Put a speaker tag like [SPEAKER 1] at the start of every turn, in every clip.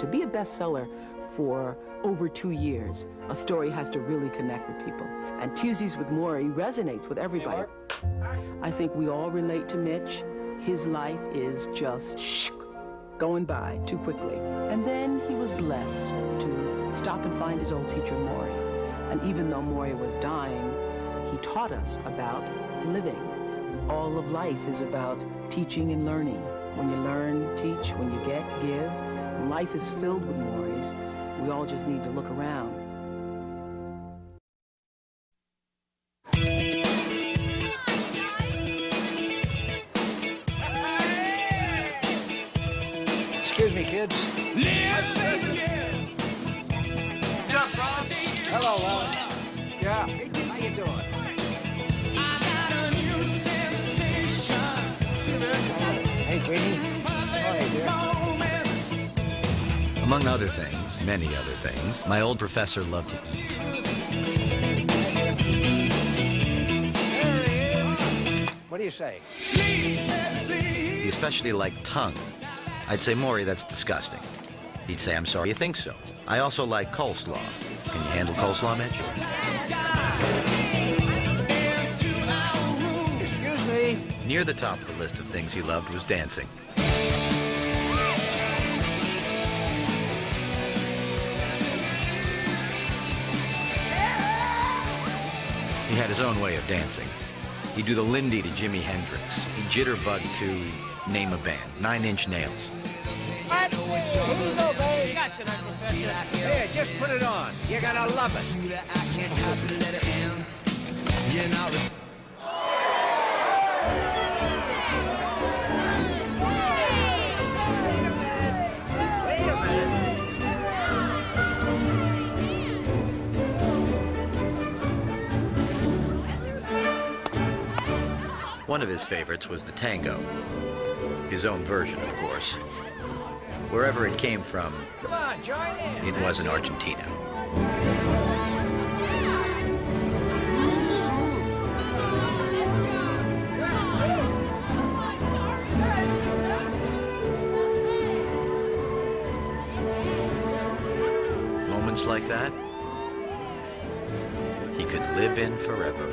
[SPEAKER 1] To be a bestseller for over 2 years, a story has to really connect with people. And Tuesdays with Morrie resonates with everybody. I think we all relate to Mitch. His life is just going by too quickly. And then he was blessed to stop and find his old teacher, Morrie. And even though Morrie was dying, he taught us about living. All of life is about teaching and learning. When you learn, teach, when you get, give. Life is filled with Morries. We all just need to look around.
[SPEAKER 2] Excuse me, kids.
[SPEAKER 3] Jump, Ron.
[SPEAKER 2] Hello, Ron. Yeah.
[SPEAKER 3] Hey, how you doing?
[SPEAKER 2] Hey, Jeannie. Hey, dear.
[SPEAKER 4] Among other things, many other things, my old professor loved to eat.
[SPEAKER 2] What do you say?
[SPEAKER 4] He especially liked tongue. I'd say, Morrie, that's disgusting. He'd say, I'm sorry you think so. I also like coleslaw. Can you handle coleslaw, Mitch?
[SPEAKER 2] Excuse me.
[SPEAKER 4] Near the top of the list of things he loved was dancing. He had his own way of dancing. He'd do the Lindy to Jimi Hendrix. He'd jitterbug to name a band, 9 Inch Nails.
[SPEAKER 2] What? Here you go, babe.
[SPEAKER 3] Gotcha, that professor.
[SPEAKER 2] Here, just put it on. You're gonna love it.
[SPEAKER 3] Wait a minute.
[SPEAKER 4] One of his favorites was the tango. His own version, of course. Wherever it came from,
[SPEAKER 2] Come on, join in.
[SPEAKER 4] it was in Argentina. Moments like that, he could live in forever.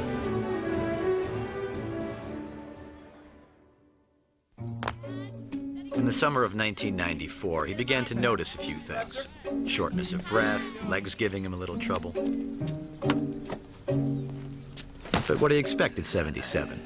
[SPEAKER 4] In the summer of 1994, he began to notice a few things. Shortness of breath, legs giving him a little trouble. But what do you expect at 77?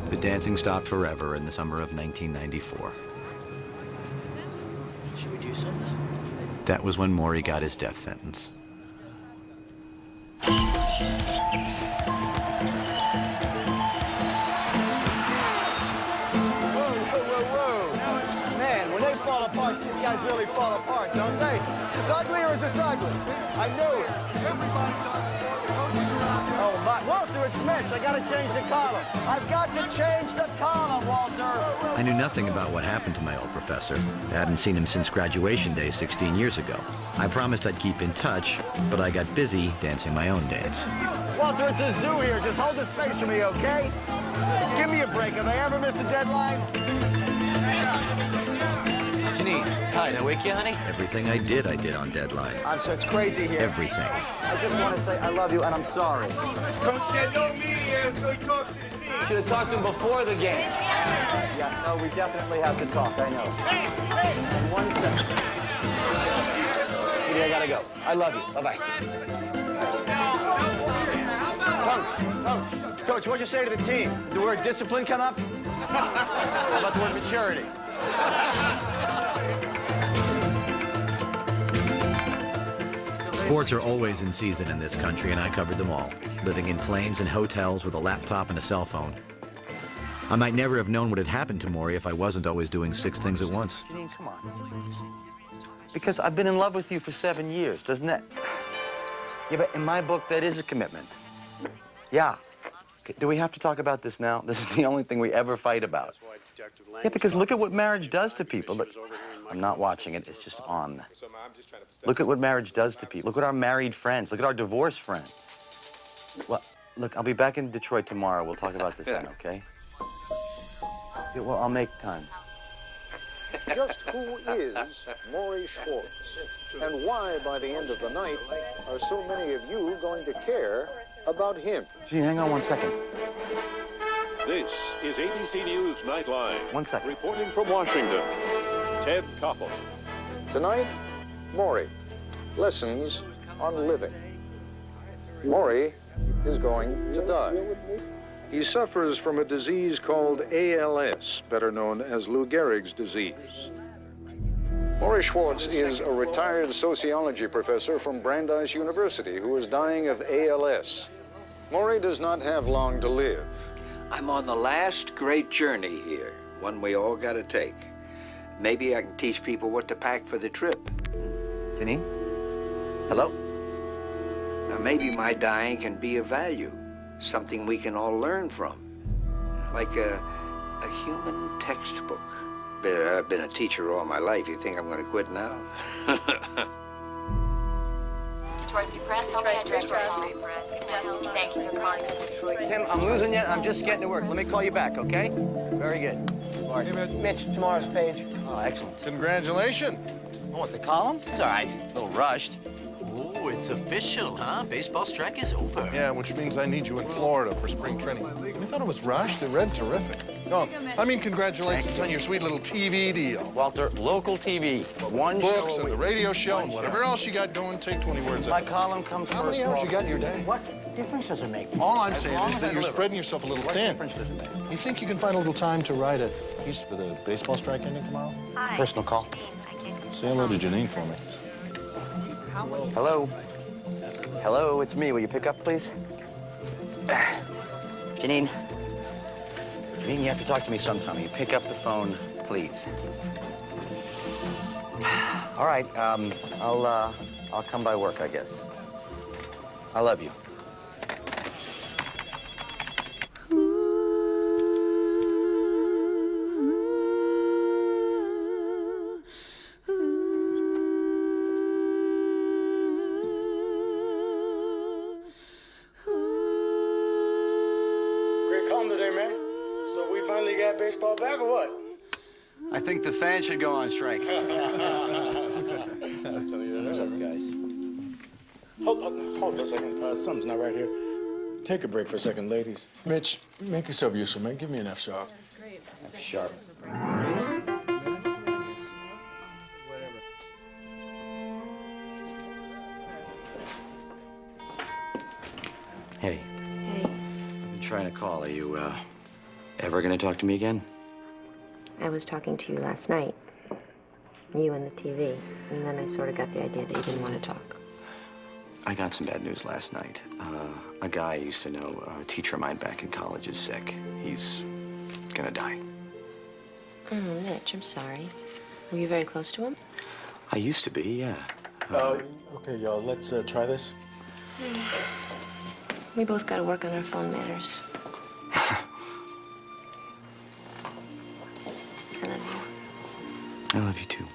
[SPEAKER 4] The dancing stopped forever in the summer of 1994.
[SPEAKER 3] Should we do something?
[SPEAKER 4] That was when Morrie got his death sentence.
[SPEAKER 5] Whoa. Man, when they fall apart, these guys really fall apart, don't they? Is ugly or is this ugly? I knew it. Everybody's on the floor. The coaches are out there. Oh, my. Walter, it's Mitch. I got to change the column. I've got to change the column, Walter.
[SPEAKER 4] I knew nothing about what happened to my old professor. I hadn't seen him since graduation day 16 years ago. I promised I'd keep in touch, but I got busy dancing my own dance.
[SPEAKER 5] Walter, it's a zoo here. Just hold the space for me, okay? Give me a break. Have I ever missed a deadline?
[SPEAKER 4] What you need? Hi, did I wake you, honey? Everything I did on deadline.
[SPEAKER 5] So it's crazy here.
[SPEAKER 4] Everything.
[SPEAKER 5] I just want to say I love you and I'm sorry.
[SPEAKER 6] Coach said no media until he talks to the team.
[SPEAKER 5] Should have talked to him before the game. Yeah, no, we definitely have to talk. I know. In 1 second. I gotta go. I love you. Bye-bye. Coach, what'd you say to the team? Did the word discipline come up? How about the word maturity?
[SPEAKER 4] Sports are always in season in this country, and I covered them all. living in planes and hotels with a laptop and a cell phone. I might never have known what had happened to Morrie if I wasn't always doing 6 things at once.
[SPEAKER 5] Janine, come on. Because I've been in love with you for 7 years, doesn't that? Yeah, but in my book, that is a commitment. Yeah. Okay, do we have to talk about this now? This is the only thing we ever fight about. Yeah, because look at what marriage does to people. Look, I'm not watching it, it's just on. Look at what marriage does to people. Look at our married friends. Look at our divorced friends. Well, look, I'll be back in Detroit tomorrow. We'll talk about this then, okay? Yeah, well, I'll make time.
[SPEAKER 7] Just who is Morrie Schwartz? And why, by the end of the night, are so many of you going to care about him?
[SPEAKER 5] Gee, hang on 1 second.
[SPEAKER 8] This is ABC News Nightline.
[SPEAKER 5] 1 second.
[SPEAKER 8] Reporting from Washington, Ted Koppel.
[SPEAKER 7] Tonight, Morrie. Lessons on living. Morrie is going to die. He suffers from a disease called ALS, better known as Lou Gehrig's disease. Morrie Schwartz is a retired sociology professor from Brandeis University who is dying of ALS. Morrie does not have long to live.
[SPEAKER 2] I'm on the last great journey here, one we all gotta take. Maybe I can teach people what to pack for the trip.
[SPEAKER 5] Janine? Hello?
[SPEAKER 2] Now, maybe my dying can be of value, something we can all learn from, like a human textbook. I've been a teacher all my life. You think I'm going to quit now?
[SPEAKER 9] Detroit Free Press, how may I direct your call? Thank you for calling the Detroit.
[SPEAKER 5] Tim, I'm losing you. I'm just getting to work. Let me call you back, okay? Very good.
[SPEAKER 3] Hey, Mitch, tomorrow's page.
[SPEAKER 5] Oh, excellent.
[SPEAKER 6] Congratulations.
[SPEAKER 5] Oh, what, the column? It's all right. A little rushed.
[SPEAKER 4] Oh, it's official, huh? Baseball strike is over.
[SPEAKER 6] Yeah, which means I need you in Florida for spring training. I thought it was rushed. It read terrific. No, I mean congratulations on your sweet little TV deal.
[SPEAKER 5] Walter, local TV. One
[SPEAKER 6] Books
[SPEAKER 5] show
[SPEAKER 6] and the radio show and whatever else you got going, take 20 words
[SPEAKER 5] My
[SPEAKER 6] out.
[SPEAKER 5] column comes
[SPEAKER 6] How
[SPEAKER 5] first.
[SPEAKER 6] many hours you
[SPEAKER 5] Walter.
[SPEAKER 6] got in your day?
[SPEAKER 5] What difference does it make?
[SPEAKER 6] All I'm
[SPEAKER 5] As
[SPEAKER 6] saying
[SPEAKER 5] long
[SPEAKER 6] is
[SPEAKER 5] as
[SPEAKER 6] that
[SPEAKER 5] I
[SPEAKER 6] you're
[SPEAKER 5] deliver.
[SPEAKER 6] spreading yourself a little
[SPEAKER 5] What
[SPEAKER 6] thin.
[SPEAKER 5] difference does it make?
[SPEAKER 6] You think you can find a little time to write a piece for the baseball strike ending tomorrow?
[SPEAKER 9] Hi.
[SPEAKER 5] Personal call.
[SPEAKER 6] Say hello to Janine for me.
[SPEAKER 5] Hello? Hello, it's me. Will you pick up, please? Janine. Janine, you have to talk to me sometime. Will you pick up the phone, please? All right, I'll come by work, I guess. I love you.
[SPEAKER 10] Great calm today, man. So we finally got baseball back or what?
[SPEAKER 5] I think the fans should go on strike.
[SPEAKER 10] What's up, guys? Hold for a second. Something's not right here. Take a break for a second, ladies. Mitch, make yourself useful, man. Give me an F sharp.
[SPEAKER 5] F sharp.
[SPEAKER 4] Hey,
[SPEAKER 9] Hey,
[SPEAKER 4] I'm trying to call. Are you, ever gonna talk to me again?
[SPEAKER 9] I was talking to you last night. You and the TV. And then I sort of got the idea that you didn't want to talk.
[SPEAKER 4] I got some bad news last night. A guy I used to know, a teacher of mine back in college, is sick. He's gonna die.
[SPEAKER 9] Oh, Mitch, I'm sorry. Were you very close to him?
[SPEAKER 4] I used to be, yeah.
[SPEAKER 10] Okay, y'all, let's try this.
[SPEAKER 9] We both got to work on our phone manners. I love you.
[SPEAKER 4] I love you too.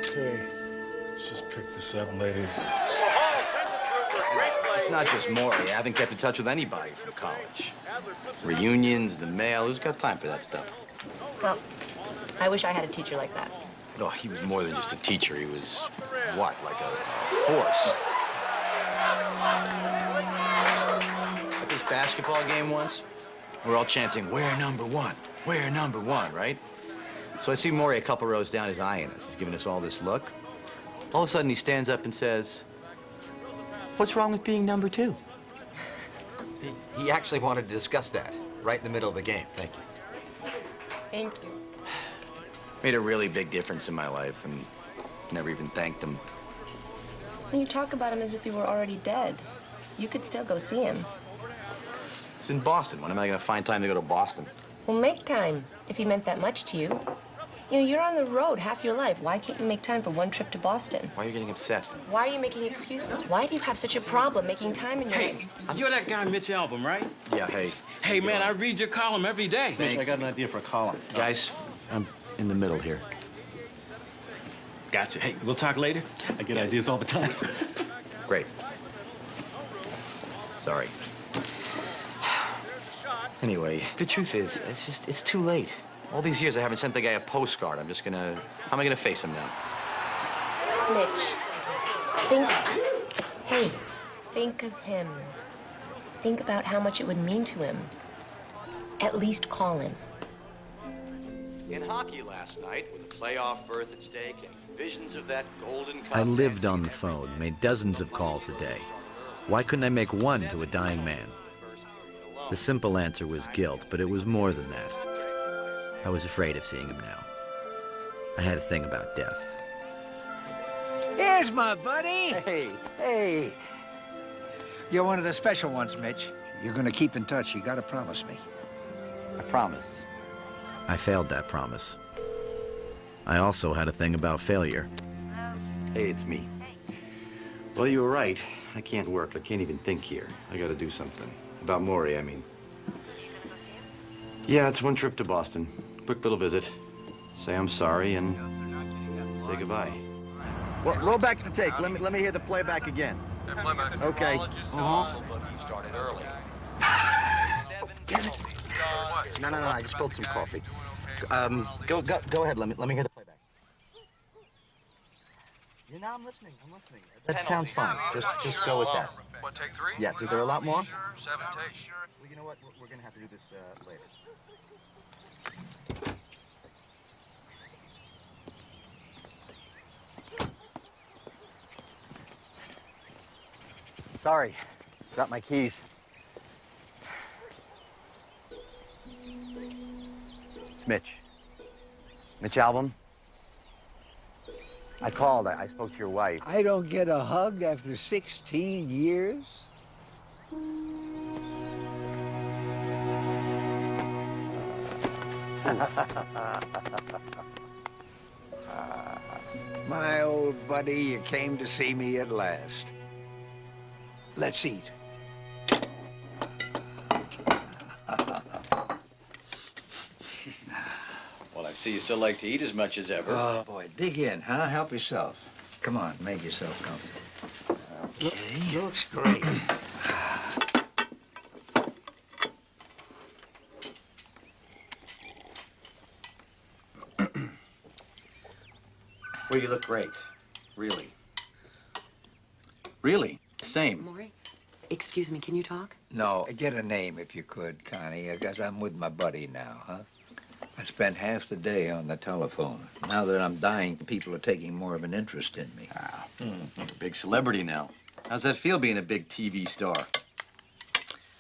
[SPEAKER 10] Okay, let's just pick this up, ladies.
[SPEAKER 4] It's not just Morrie. I haven't kept in touch with anybody from college. Reunions, the mail, who's got time for that stuff?
[SPEAKER 9] Well, I wish I had a teacher like that.
[SPEAKER 4] Oh, he was more than just a teacher. He was, what, like a force. At this basketball game once, we're all chanting, "We're number one, we're number one," right? So I see Morrie a couple rows down, he's eyeing us. He's giving us all this look. All of a sudden, he stands up and says, "What's wrong with being number two?" He actually wanted to discuss that right in the middle of the game. Thank you.
[SPEAKER 9] Thank you.
[SPEAKER 4] Made a really big difference in my life, and never even thanked him.
[SPEAKER 9] You talk about him as if he were already dead. You could still go see him.
[SPEAKER 4] It's in Boston. When am I going to find time to go to Boston?
[SPEAKER 9] Well, make time, if he meant that much to you. You know, you're on the road half your life. Why can't you make time for one trip to Boston?
[SPEAKER 4] Why are you getting upset?
[SPEAKER 9] Why are you making excuses? Why do you have such a problem making time in your life?
[SPEAKER 11] Hey, you're that guy Mitch Albom, right?
[SPEAKER 4] Yeah, hey.
[SPEAKER 11] Hey, man, I read your column every day.
[SPEAKER 4] Mitch,
[SPEAKER 11] I got an idea for a column.
[SPEAKER 4] Guys, I'm in the middle here.
[SPEAKER 11] Gotcha. Hey, we'll talk later. I get ideas all the time.
[SPEAKER 4] Great. Sorry. Anyway, the truth is, it's too late. All these years I haven't sent the guy a postcard. How am I gonna face him now?
[SPEAKER 9] Mitch, think of him. Think about how much it would mean to him. At least call him.
[SPEAKER 4] In hockey last night, with a playoff berth at stake and visions of that golden cup...
[SPEAKER 12] I lived on the phone, made dozens of calls a day. Why couldn't I make one to a dying man? The simple answer was guilt, but it was more than that. I was afraid of seeing him now. I had a thing about death.
[SPEAKER 13] Here's my buddy.
[SPEAKER 14] Hey. You're one of the special ones, Mitch. You're gonna keep in touch. You gotta promise me.
[SPEAKER 4] I promise.
[SPEAKER 12] I failed that promise. I also had a thing about failure.
[SPEAKER 4] Hey, it's me. Well, you were right. I can't work. I can't even think here. I gotta do something. About Morrie, I mean.
[SPEAKER 9] Are you gonna go see him?
[SPEAKER 4] Yeah, it's one trip to Boston. Quick little visit. Say I'm sorry and say goodbye.
[SPEAKER 5] Well, roll back the tape. Let me hear the playback again. Okay.
[SPEAKER 4] Started early.
[SPEAKER 5] No, I just spilled some coffee.
[SPEAKER 4] Go ahead. Let me hear the playback.
[SPEAKER 5] You know, I'm listening. That sounds fine. Just go with that.
[SPEAKER 15] What, take 3?
[SPEAKER 5] Yes. Is there a lot more?
[SPEAKER 15] Sure, 7 takes.
[SPEAKER 5] Well, you know what? We're gonna have to do this later. Sorry, got my keys. It's Mitch. Mitch Albom. I called. I spoke to your wife.
[SPEAKER 14] I don't get a hug after 16 years? My old buddy, you came to see me at last. Let's eat.
[SPEAKER 4] Well, I see you still like to eat as much as ever.
[SPEAKER 14] Oh, boy, dig in, huh? Help yourself. Come on, make yourself comfortable. Okay. Looks great.
[SPEAKER 4] Well, you look great. Really. Really. Same.
[SPEAKER 1] Morrie, excuse me, can you talk?
[SPEAKER 14] No, get a name if you could, Connie, because I'm with my buddy now, huh? I spent half the day on the telephone. Now that I'm dying, people are taking more of an interest in me.
[SPEAKER 4] You're a big celebrity now. How's that feel being a big TV star?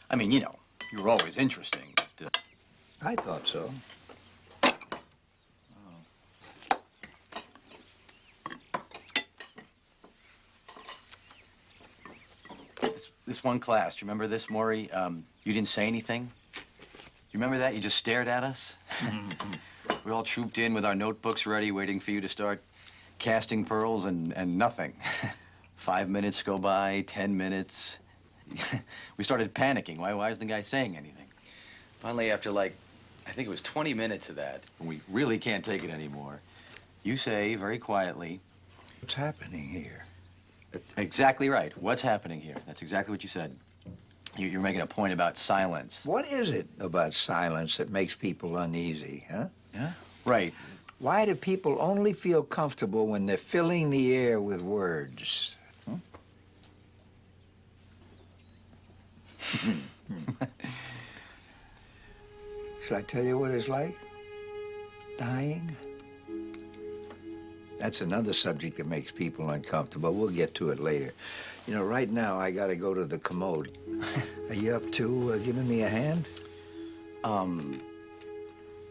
[SPEAKER 4] I mean, you know, you were always interesting, but...
[SPEAKER 14] I thought so.
[SPEAKER 4] This one class, do you remember this, Morrie? You didn't say anything? Do you remember that? You just stared at us? We all trooped in with our notebooks ready, waiting for you to start casting pearls, and nothing. 5 minutes go by, 10 minutes. We started panicking. Why isn't the guy saying anything? Finally, after like, I think it was 20 minutes of that, when we really can't take it anymore, you say very quietly,
[SPEAKER 14] "What's happening here?"
[SPEAKER 4] Exactly right. What's happening here? That's exactly what you said. You're making a point about silence.
[SPEAKER 14] What is it about silence that makes people uneasy, huh?
[SPEAKER 4] Yeah? Right.
[SPEAKER 14] Why do people only feel comfortable when they're filling the air with words? Huh? Should I tell you what it's like? Dying? That's another subject that makes people uncomfortable. We'll get to it later. You know, right now, I gotta go to the commode. Are you up to giving me a hand?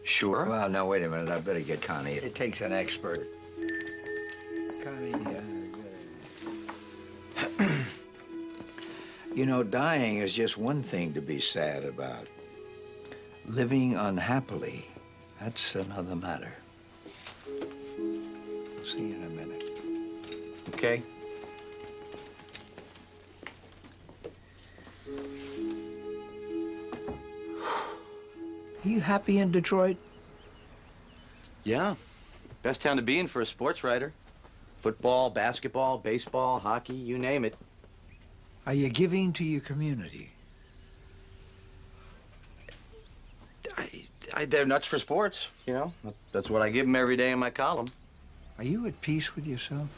[SPEAKER 4] Sure.
[SPEAKER 14] Well, no, wait a minute. I better get Connie. It takes an expert. Connie, You know, dying is just one thing to be sad about. Living unhappily, that's another matter. See you in a minute.
[SPEAKER 4] Okay.
[SPEAKER 14] Are you happy in Detroit?
[SPEAKER 4] Yeah. Best town to be in for a sports writer. Football, basketball, baseball, hockey, you name it.
[SPEAKER 14] Are you giving to your community?
[SPEAKER 4] They're nuts for sports, you know. That's what I give them every day in my column.
[SPEAKER 14] Are you at peace with yourself?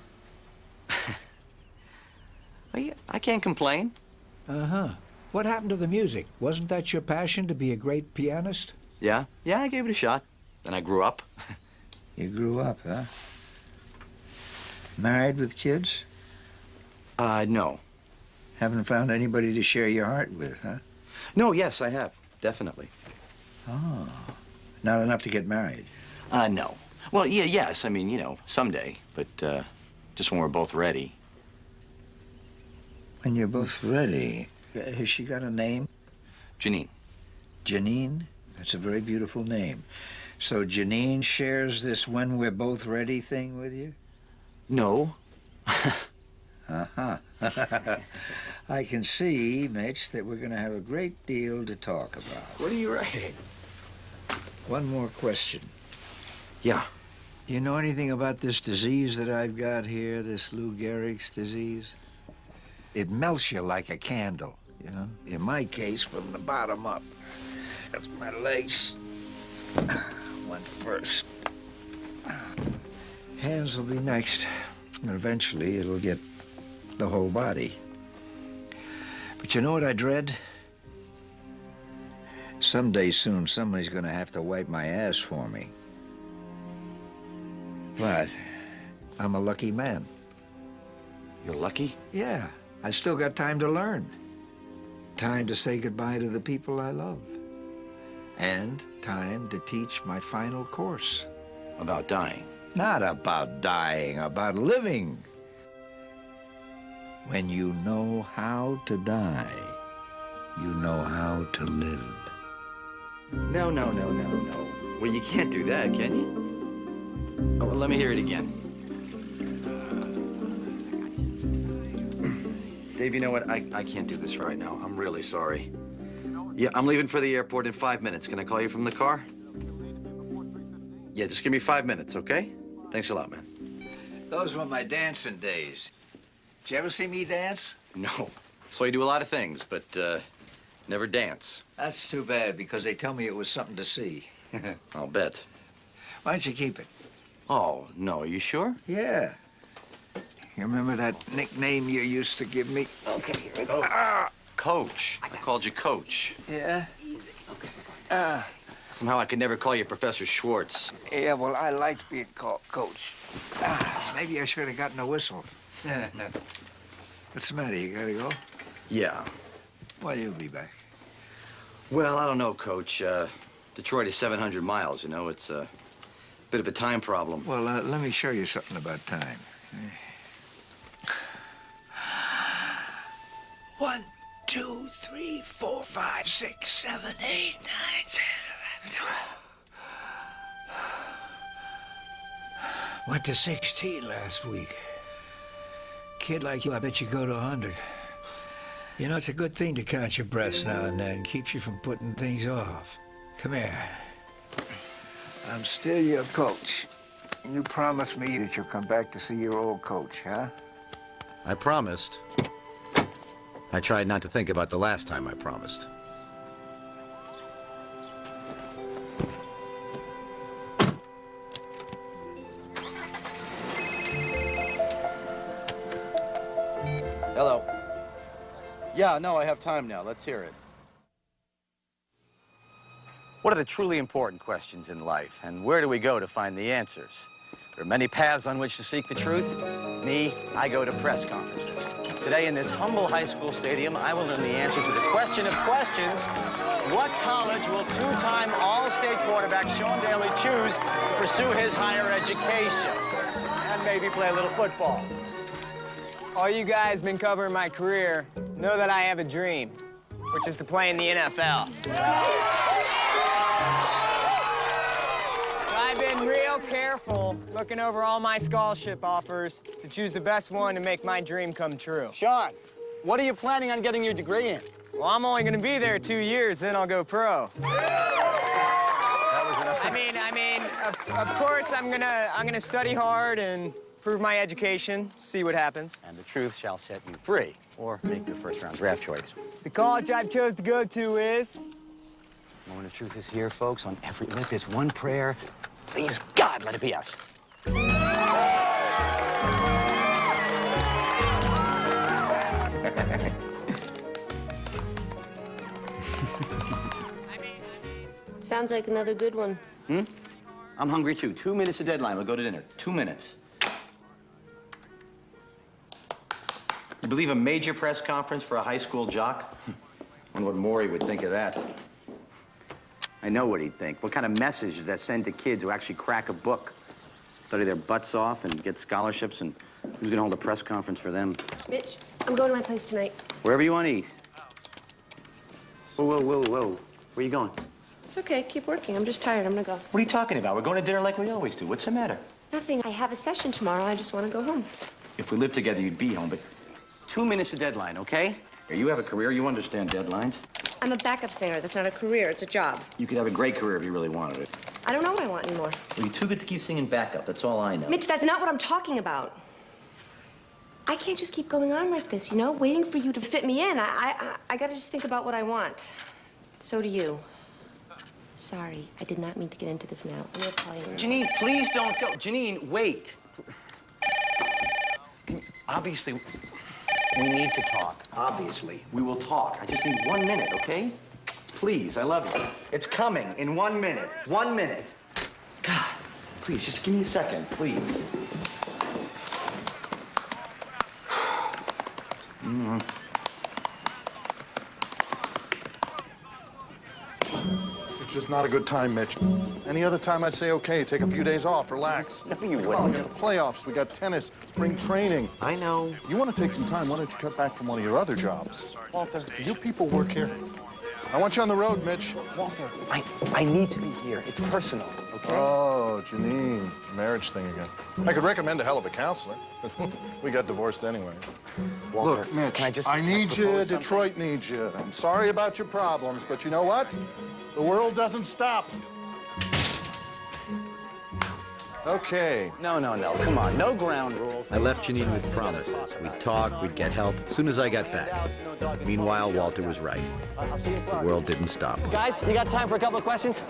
[SPEAKER 4] I can't complain.
[SPEAKER 14] Uh-huh. What happened to the music? Wasn't that your passion, to be a great pianist?
[SPEAKER 4] Yeah, I gave it a shot. Then I grew up.
[SPEAKER 14] You grew up, huh? Married with kids?
[SPEAKER 4] No.
[SPEAKER 14] Haven't found anybody to share your heart with, huh?
[SPEAKER 4] No, yes, I have. Definitely.
[SPEAKER 14] Oh. Not enough to get married?
[SPEAKER 4] No. Well, yes. I mean, you know, someday. But, just when we're both ready.
[SPEAKER 14] When you're both ready. Has she got a name?
[SPEAKER 4] Janine.
[SPEAKER 14] Janine? That's a very beautiful name. So Janine shares this when we're both ready thing with you?
[SPEAKER 4] No.
[SPEAKER 14] Uh-huh. I can see, Mitch, that we're going to have a great deal to talk about.
[SPEAKER 4] What are you writing?
[SPEAKER 14] One more question.
[SPEAKER 4] Yeah.
[SPEAKER 14] You know anything about this disease that I've got here, this Lou Gehrig's disease? It melts you like a candle, you know? In my case, from the bottom up. That's my legs. Went first. Hands will be next. And eventually, it'll get the whole body. But you know what I dread? Someday soon, somebody's gonna have to wipe my ass for me. But I'm a lucky man.
[SPEAKER 4] You're lucky?
[SPEAKER 14] Yeah. I still got time to learn. Time to say goodbye to the people I love. And time to teach my final course.
[SPEAKER 4] About dying?
[SPEAKER 14] Not about dying, about living. When you know how to die, you know how to live.
[SPEAKER 4] No. Well, you can't do that, can you? Oh, well, let me hear it again. Dave, you know what? I can't do this right now. I'm really sorry. Yeah, I'm leaving for the airport in 5 minutes. Can I call you from the car? Yeah, just give me 5 minutes, okay? Thanks a lot, man.
[SPEAKER 14] Those were my dancing days. Did you ever see me dance?
[SPEAKER 4] No. So you do a lot of things, but never dance.
[SPEAKER 14] That's too bad, because they tell me it was something to see.
[SPEAKER 4] I'll bet.
[SPEAKER 14] Why don't you keep it?
[SPEAKER 4] Oh, no. Are you sure?
[SPEAKER 14] Yeah. You remember that nickname you used to give me? Okay, here we go.
[SPEAKER 4] Coach. I called you Coach.
[SPEAKER 14] Yeah?
[SPEAKER 1] Easy. Okay.
[SPEAKER 4] Somehow I could never call you Professor Schwartz.
[SPEAKER 14] Yeah, well, I liked being called Coach. Maybe I should have gotten a whistle. What's the matter? You gotta go?
[SPEAKER 4] Yeah.
[SPEAKER 14] Well, you'll be back.
[SPEAKER 4] Well, I don't know, Coach. Detroit is 700 miles, you know. It's a bit of a time problem.
[SPEAKER 14] Well, let me show you something about time. 1, 2, 3, 4, 5, 6, 7, 8, 9, 10, 11, 12. Went to 16 last week. Kid like you, I bet you go to 100. You know, it's a good thing to count your breaths now and then. Keeps you from putting things off. Come here. I'm still your coach. You promised me that you'll come back to see your old coach, huh?
[SPEAKER 12] I promised. I tried not to think about the last time I promised.
[SPEAKER 4] Hello. Yeah, no, I have time now. Let's hear it. What are the truly important questions in life, and where do we go to find the answers? There are many paths on which to seek the truth. Me, I go to press conferences. Today in this humble high school stadium, I will learn the answer to the question of questions. What college will two-time All-State quarterback Sean Daly choose to pursue his higher education? And maybe play a little football.
[SPEAKER 3] All you guys been covering my career. know that I have a dream, which is to play in the NFL. I've been real careful looking over all my scholarship offers to choose the best one to make my dream come true.
[SPEAKER 5] Sean, what are you planning on getting your degree in?
[SPEAKER 3] Well, I'm only gonna be there 2 years, then I'll go pro. Of course, I'm gonna study hard and prove my education, see what happens.
[SPEAKER 13] And the truth shall set you free, or make your first-round draft choice.
[SPEAKER 3] The college I've chose to go to is...
[SPEAKER 13] Moment of truth is here, folks. On every lip is one prayer. Please, God, let it be us.
[SPEAKER 9] Sounds like another good one.
[SPEAKER 13] I'm hungry, too. 2 minutes to deadline. We'll go to dinner. 2 minutes. You believe a major press conference for a high school jock? Wonder what Morrie would think of that. I know what he'd think. What kind of message does that send to kids who actually crack a book, study their butts off, and get scholarships, and who's gonna hold a press conference for them?
[SPEAKER 9] Mitch, I'm going to my place tonight.
[SPEAKER 13] Wherever you want to eat. Whoa, whoa, whoa, whoa. Where you going?
[SPEAKER 9] It's okay, keep working. I'm just tired. I'm gonna go.
[SPEAKER 13] What are you talking about? We're going to dinner like we always do. What's the matter?
[SPEAKER 9] Nothing. I have a session tomorrow. I just want to go home.
[SPEAKER 13] If we lived together, you'd be home, but 2 minutes to deadline, okay? Here, you have a career. You understand deadlines.
[SPEAKER 9] I'm a backup singer. That's not a career. It's a job.
[SPEAKER 13] You could have a great career if you really wanted it.
[SPEAKER 9] I don't know what I want anymore.
[SPEAKER 13] Well, you're too good to keep singing backup. That's all I know.
[SPEAKER 9] Mitch, that's not what I'm talking about. I can't just keep going on like this, you know, waiting for you to fit me in. I gotta just think about what I want. So do you. Sorry, I did not mean to get into this now. I'm gonna call you.
[SPEAKER 13] Janine, please don't go. Janine, wait. Obviously, we need to talk. Obviously, we will talk. I just need 1 minute, okay? Please, I love you. It's coming in 1 minute. 1 minute. God, please, just give me a second, please.
[SPEAKER 6] It's just not a good time, Mitch. Any other time, I'd say, okay, take a few days off, relax.
[SPEAKER 13] No, you
[SPEAKER 6] Come
[SPEAKER 13] wouldn't.
[SPEAKER 6] on, we got the playoffs, we got tennis, spring training.
[SPEAKER 13] I know.
[SPEAKER 6] You want to take some time, why don't you cut back from one of your other jobs?
[SPEAKER 13] Walter.
[SPEAKER 6] Do you people work here? I want you on the road, Mitch.
[SPEAKER 13] Walter, I need to be here. It's personal, okay?
[SPEAKER 6] Oh, Janine, marriage thing again. I could recommend a hell of a counselor. We got divorced anyway.
[SPEAKER 13] Walter,
[SPEAKER 6] look, Mitch,
[SPEAKER 13] can I just
[SPEAKER 6] need you,
[SPEAKER 13] propose
[SPEAKER 6] Detroit needs you. I'm sorry about your problems, but you know what? The world doesn't stop. Okay.
[SPEAKER 13] No, come on, no ground rules.
[SPEAKER 12] I left Janine with promises. We'd talk, we'd get help as soon as I got back. Meanwhile, Walter was right. The world didn't stop.
[SPEAKER 5] Guys, you got time for a couple of questions?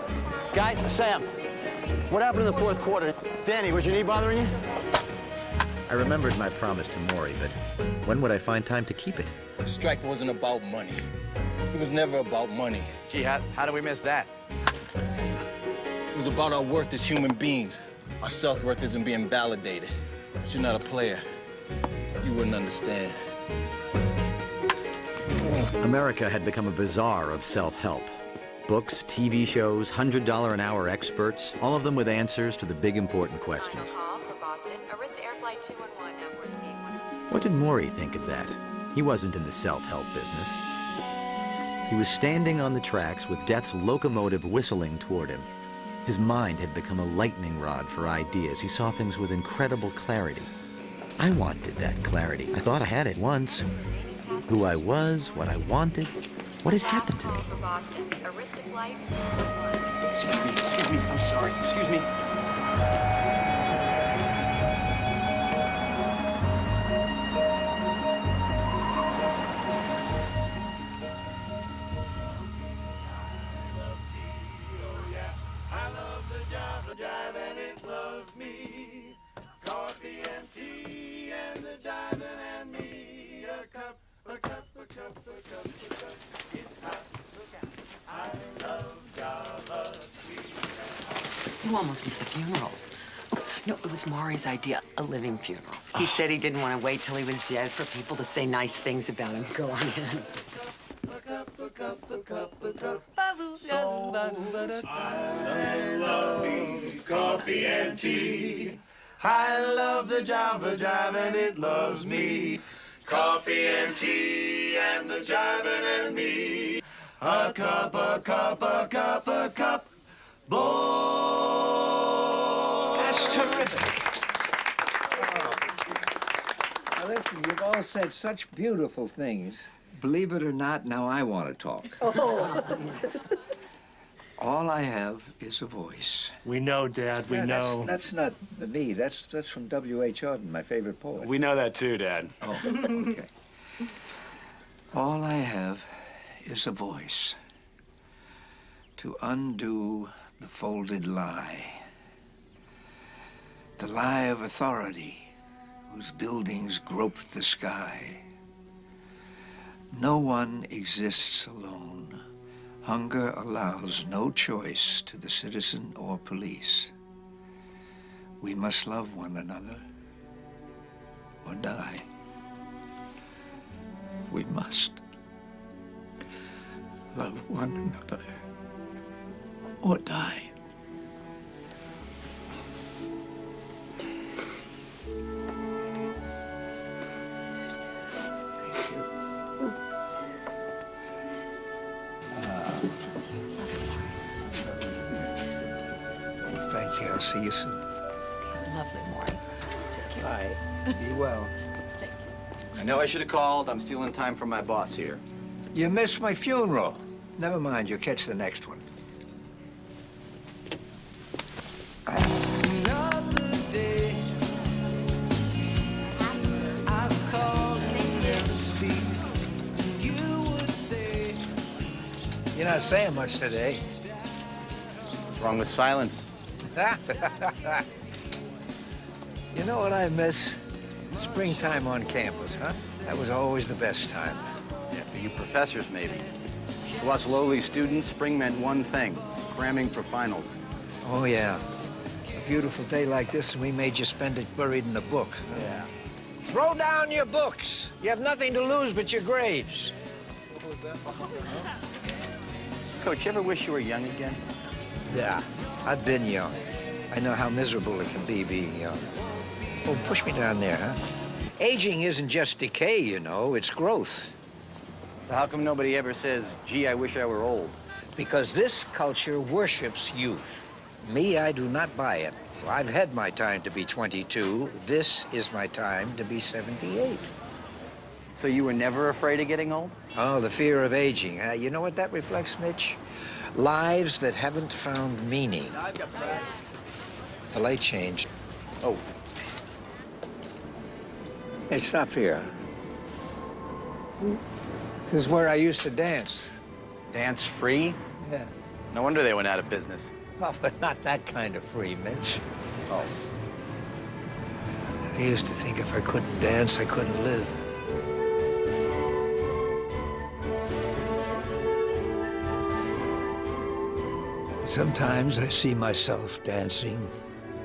[SPEAKER 5] Guys, Sam, what happened in the fourth quarter? Danny, was your knee bothering you?
[SPEAKER 12] I remembered my promise to Morrie, but when would I find time to keep it?
[SPEAKER 11] The strike wasn't about money. It was never about money.
[SPEAKER 13] Gee, how do we miss that?
[SPEAKER 11] It was about our worth as human beings. Our self-worth isn't being validated. But you're not a player. You wouldn't understand.
[SPEAKER 12] America had become a bazaar of self-help. Books, TV shows, $100 an hour experts, all of them with answers to the big important questions. What did Morrie think of that? He wasn't in the self-help business. He was standing on the tracks with death's locomotive whistling toward him. His mind had become a lightning rod for ideas. He saw things with incredible clarity. I wanted that clarity. I thought I had it once. Who I was, what I wanted, what had happened to me.
[SPEAKER 13] Excuse me, I'm sorry. Excuse me.
[SPEAKER 15] You almost missed the funeral. No, it was Morrie's idea, a living funeral. He said he didn't want to wait till he was dead for people to say nice things about him. Go on in.
[SPEAKER 16] I love coffee and tea. I love the Java Jive and it loves me. coffee and tea, and the jiving and me. A cup, a cup, a cup, a cup. Boy.
[SPEAKER 14] That's terrific. Now listen, you've all said such beautiful things.
[SPEAKER 17] Believe it or not, now I want to talk.
[SPEAKER 14] Oh.
[SPEAKER 17] All I have is a voice.
[SPEAKER 18] We know, Dad, we know.
[SPEAKER 14] That's not me. That's from W.H. Auden, my favorite poet.
[SPEAKER 18] We know that too, Dad.
[SPEAKER 17] Oh, okay. All I have is a voice to undo the folded lie. The lie of authority whose buildings grope the sky. No one exists alone. Hunger allows no choice to the citizen or police. We must love one another or die. We must love one another or die. Thank you. I'll see you soon.
[SPEAKER 15] It's lovely, Morrie. Take care.
[SPEAKER 14] Bye. Be well.
[SPEAKER 4] I know I should have called. I'm stealing time from my boss here.
[SPEAKER 14] You missed my funeral. Never mind, you'll catch the next one.
[SPEAKER 16] Another day, I call and never speak. You would say,
[SPEAKER 14] You're not saying much today.
[SPEAKER 4] What's wrong with silence?
[SPEAKER 14] You know what I miss? Springtime on campus, huh? That was always the best time.
[SPEAKER 4] Yeah, for you professors, maybe. To us lowly students, spring meant one thing, cramming for finals.
[SPEAKER 14] Oh, yeah. A beautiful day like this, and we made you spend it buried in a book.
[SPEAKER 4] Yeah.
[SPEAKER 14] Throw down your books. You have nothing to lose but your grades.
[SPEAKER 4] Coach, you ever wish you were young again?
[SPEAKER 14] Yeah, I've been young. I know how miserable it can be being young. Oh, push me down there, huh? Aging isn't just decay, you know, it's growth.
[SPEAKER 4] So how come nobody ever says, gee, I wish I were old?
[SPEAKER 14] Because this culture worships youth. Me, I do not buy it. I've had my time to be 22. This is my time to be 78.
[SPEAKER 4] So you were never afraid of getting old?
[SPEAKER 14] Oh, the fear of aging. You know what that reflects, Mitch? Lives that haven't found meaning. The light changed.
[SPEAKER 4] Oh.
[SPEAKER 14] Hey, stop here. This is where I used to dance.
[SPEAKER 4] Dance free?
[SPEAKER 14] Yeah.
[SPEAKER 4] No wonder they went out of business.
[SPEAKER 14] Oh, but not that kind of free, Mitch.
[SPEAKER 4] Oh.
[SPEAKER 14] I used to think if I couldn't dance, I couldn't live. Sometimes I see myself dancing,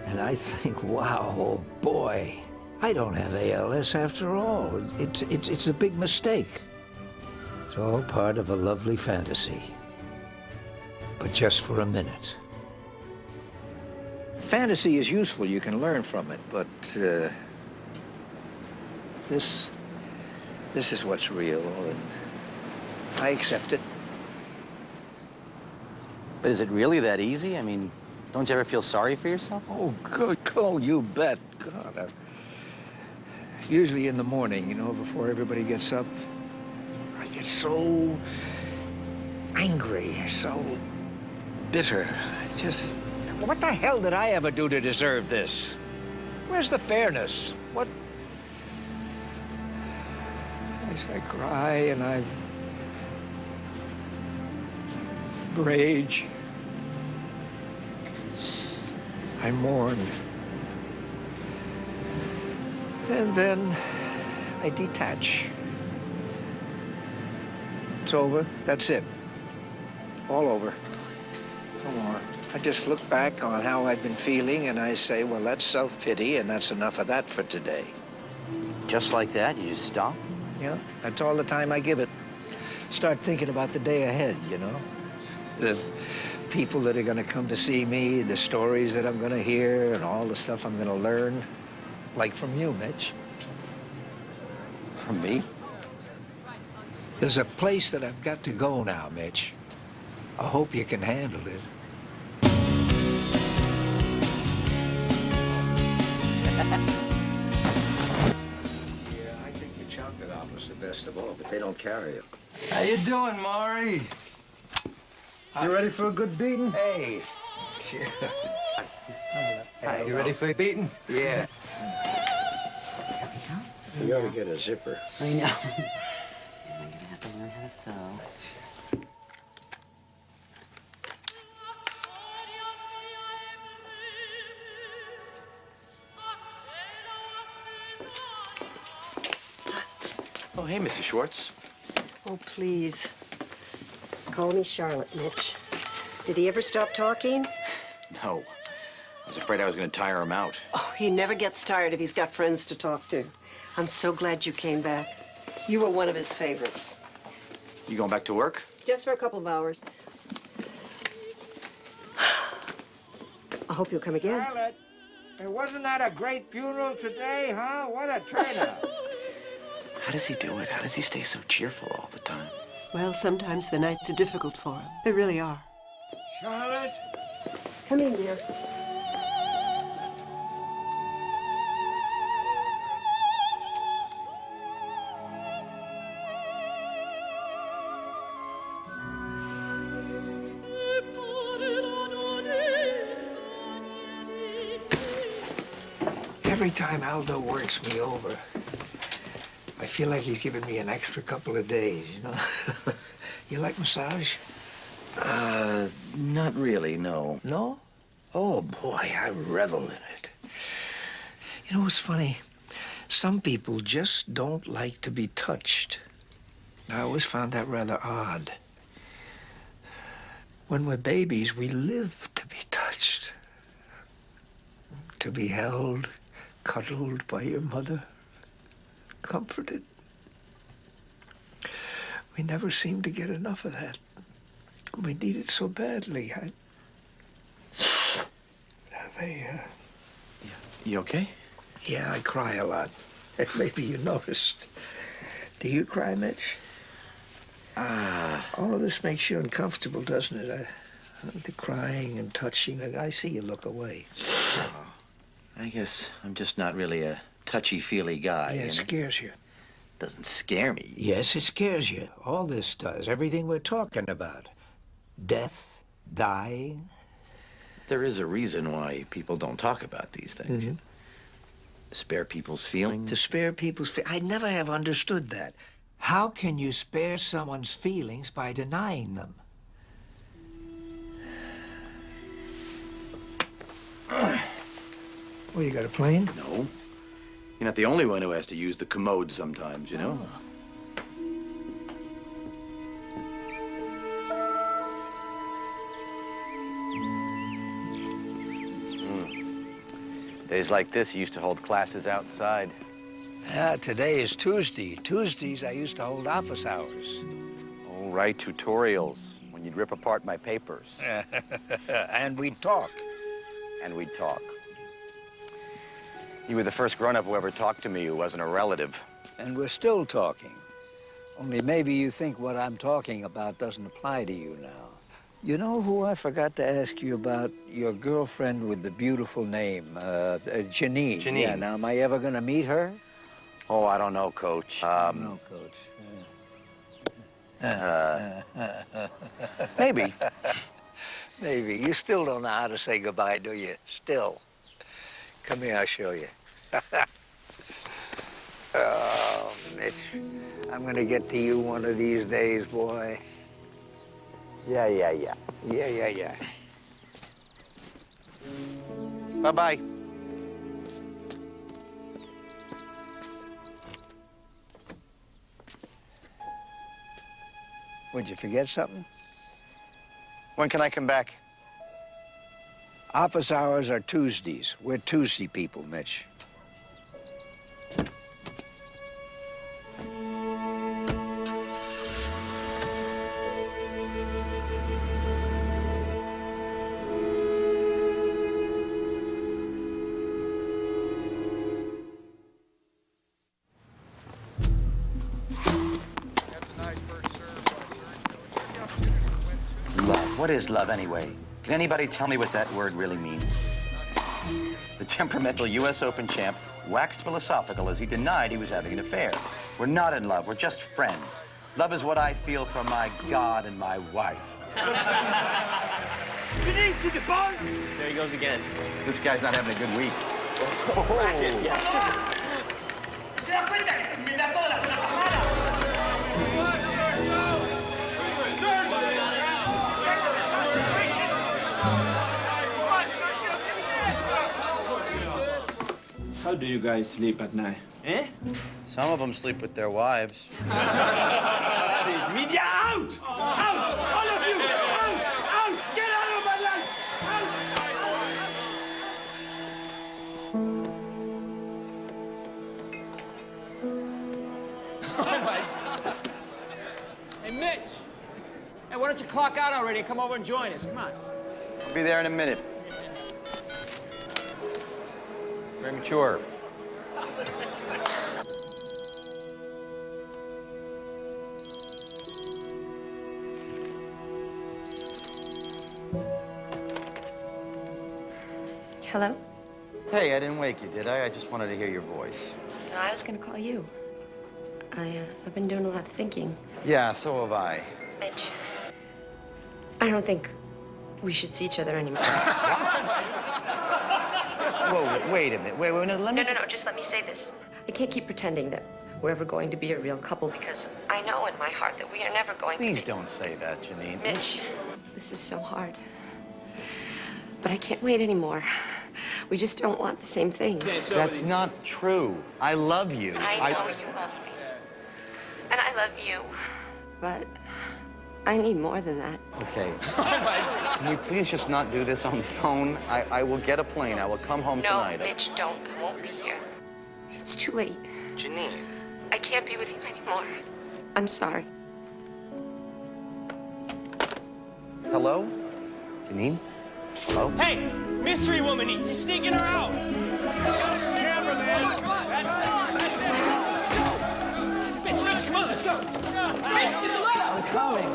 [SPEAKER 14] and I think, wow, oh boy, I don't have ALS after all. It's a big mistake. It's all part of a lovely fantasy. But just for a minute. Fantasy is useful, you can learn from it, but this is what's real, and I accept it.
[SPEAKER 4] But is it really that easy? I mean, don't you ever feel sorry for yourself?
[SPEAKER 14] Oh, good. Oh, you bet. God, usually in the morning, you know, before everybody gets up, I get so angry, so bitter. Just, what the hell did I ever do to deserve this? Where's the fairness? What? I cry and I rage. I mourn. And then I detach. It's over. That's it. All over. No more. I just look back on how I've been feeling and I say, well, that's self-pity and that's enough of that for today.
[SPEAKER 4] Just like that? You just stop?
[SPEAKER 14] Yeah, that's all the time I give it. Start thinking about the day ahead, you know? The people that are going to come to see me, the stories that I'm going to hear, and all the stuff I'm going to learn. Like from you, Mitch.
[SPEAKER 13] From me?
[SPEAKER 14] There's a place that I've got to go now, Mitch. I hope you can handle it.
[SPEAKER 2] Yeah, I think the chocolate omelet's the best of all, but they don't carry it.
[SPEAKER 11] How you doing, Morrie? You ready for a good beating?
[SPEAKER 14] Hey.
[SPEAKER 11] Hey, you ready for a beating?
[SPEAKER 14] Yeah.
[SPEAKER 2] You ought to get a zipper.
[SPEAKER 15] I know. I'm gonna have to learn how to sew.
[SPEAKER 4] Oh, hey, Mrs. Schwartz.
[SPEAKER 19] Oh, please. Call me Charlotte, Mitch. Did he ever stop talking?
[SPEAKER 4] No. I was afraid I was going to tire him out.
[SPEAKER 19] Oh, he never gets tired if he's got friends to talk to. I'm so glad you came back. You were one of his favorites.
[SPEAKER 4] You going back to work?
[SPEAKER 19] Just for a couple of hours. I hope you'll come again.
[SPEAKER 14] Charlotte, wasn't that a great funeral today, huh? What a turnout.
[SPEAKER 4] How does he do it? How does he stay so cheerful all the time?
[SPEAKER 19] Well, sometimes the nights are difficult for him. They really are.
[SPEAKER 14] Charlotte?
[SPEAKER 19] Come in, dear.
[SPEAKER 14] Every time Aldo works me over, I feel like he's giving me an extra couple of days, you know? You like massage?
[SPEAKER 4] Not really, no.
[SPEAKER 14] No? Oh, boy, I revel in it. You know what's funny? Some people just don't like to be touched. I always found that rather odd. When we're babies, we live to be touched. To be held, cuddled by your mother, comforted. We never seem to get enough of that. We need it so badly.
[SPEAKER 4] You okay?
[SPEAKER 14] Yeah, I cry a lot. Maybe you noticed. Do you cry, Mitch? All of this makes you uncomfortable, doesn't it? The crying and touching, I see you look away.
[SPEAKER 4] I guess I'm just not really a touchy-feely guy.
[SPEAKER 14] Yeah, it scares you.
[SPEAKER 4] Doesn't scare me.
[SPEAKER 14] Yes, it scares you. All this does. Everything we're talking about. Death, dying.
[SPEAKER 4] There is a reason why people don't talk about these things.
[SPEAKER 14] Mm-hmm.
[SPEAKER 4] Spare people's feelings.
[SPEAKER 14] To spare people's feelings. I never have understood that. How can you spare someone's feelings by denying them? Well, you got a plane?
[SPEAKER 4] No. You're not the only one who has to use the commode sometimes, you know? Days like this, you used to hold classes outside.
[SPEAKER 14] Yeah, today is Tuesday. Tuesdays, I used to hold office hours.
[SPEAKER 4] Oh, right, tutorials, when you'd rip apart my papers.
[SPEAKER 14] And we'd talk.
[SPEAKER 4] And we'd talk. You were the first grown-up who ever talked to me who wasn't a relative.
[SPEAKER 14] And we're still talking. Only maybe you think what I'm talking about doesn't apply to you now. You know who I forgot to ask you about? Your girlfriend with the beautiful name, Janine.
[SPEAKER 4] Janine.
[SPEAKER 14] Yeah, now, am I ever going to meet her?
[SPEAKER 4] Oh, I don't know, Coach.
[SPEAKER 14] No, Coach.
[SPEAKER 4] Maybe.
[SPEAKER 14] Maybe. You still don't know how to say goodbye, do you? Still. Come here, I'll show you. Oh, Mitch. I'm going to get to you one of these days, boy.
[SPEAKER 4] Yeah.
[SPEAKER 14] Yeah.
[SPEAKER 4] Bye-bye.
[SPEAKER 14] Would you forget something?
[SPEAKER 4] When can I come back?
[SPEAKER 14] Office hours are Tuesdays. We're Tuesday people, Mitch.
[SPEAKER 13] What is love, anyway? Can anybody tell me what that word really means? The temperamental U.S. Open champ waxed philosophical as he denied he was having an affair. We're not in love. We're just friends. Love is what I feel for my God and my wife.
[SPEAKER 3] There he goes again.
[SPEAKER 13] This guy's not having a good week.
[SPEAKER 3] Racket, yes.
[SPEAKER 20] How do you guys sleep at night?
[SPEAKER 3] Eh?
[SPEAKER 13] Some of them sleep with their wives.
[SPEAKER 20] Media out! Out! All of you! Out! Out! Get out of my life!
[SPEAKER 3] Hey, Mitch. Hey, why don't you clock out already and come over and join us? Come on.
[SPEAKER 13] I'll be there in a minute. Very mature.
[SPEAKER 9] Hello?
[SPEAKER 13] Hey, I didn't wake you, did I? I just wanted to hear your voice.
[SPEAKER 9] No, I was gonna call you. I've been doing a lot of thinking.
[SPEAKER 13] Yeah, so have I.
[SPEAKER 9] Mitch, I don't think we should see each other anymore.
[SPEAKER 13] Whoa, wait a minute. Wait, no, let me...
[SPEAKER 9] No, just let me say this. I can't keep pretending that we're ever going to be a real couple because I know in my heart that we are never going to be.
[SPEAKER 13] Please don't say that, Janine.
[SPEAKER 9] Mitch, this is so hard. But I can't wait anymore. We just don't want the same things.
[SPEAKER 13] That's not true. I love you.
[SPEAKER 9] I know you love me. And I love you. But I need more than that.
[SPEAKER 13] Okay. Can you please just not do this on the phone? I will get a plane. I will come home tonight.
[SPEAKER 9] No, Mitch, don't. I won't be here. It's too late.
[SPEAKER 13] Janine.
[SPEAKER 9] I can't be with you anymore. I'm sorry.
[SPEAKER 13] Hello? Janine? Hello?
[SPEAKER 3] Hey, mystery woman, you sneaking her out. Camera, man. Mitch, come on, let's go. Mitch, get the letter.
[SPEAKER 13] I'm coming.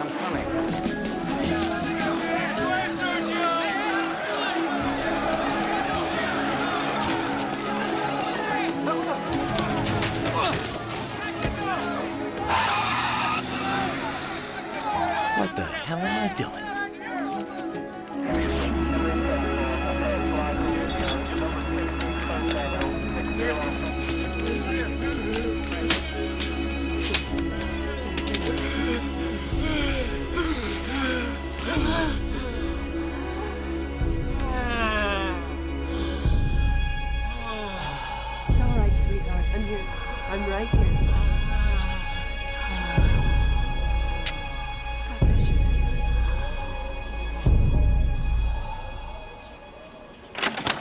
[SPEAKER 12] What the hell am I doing?
[SPEAKER 19] It's all right, sweetheart. I'm here. I'm right here. God bless you, sweetheart.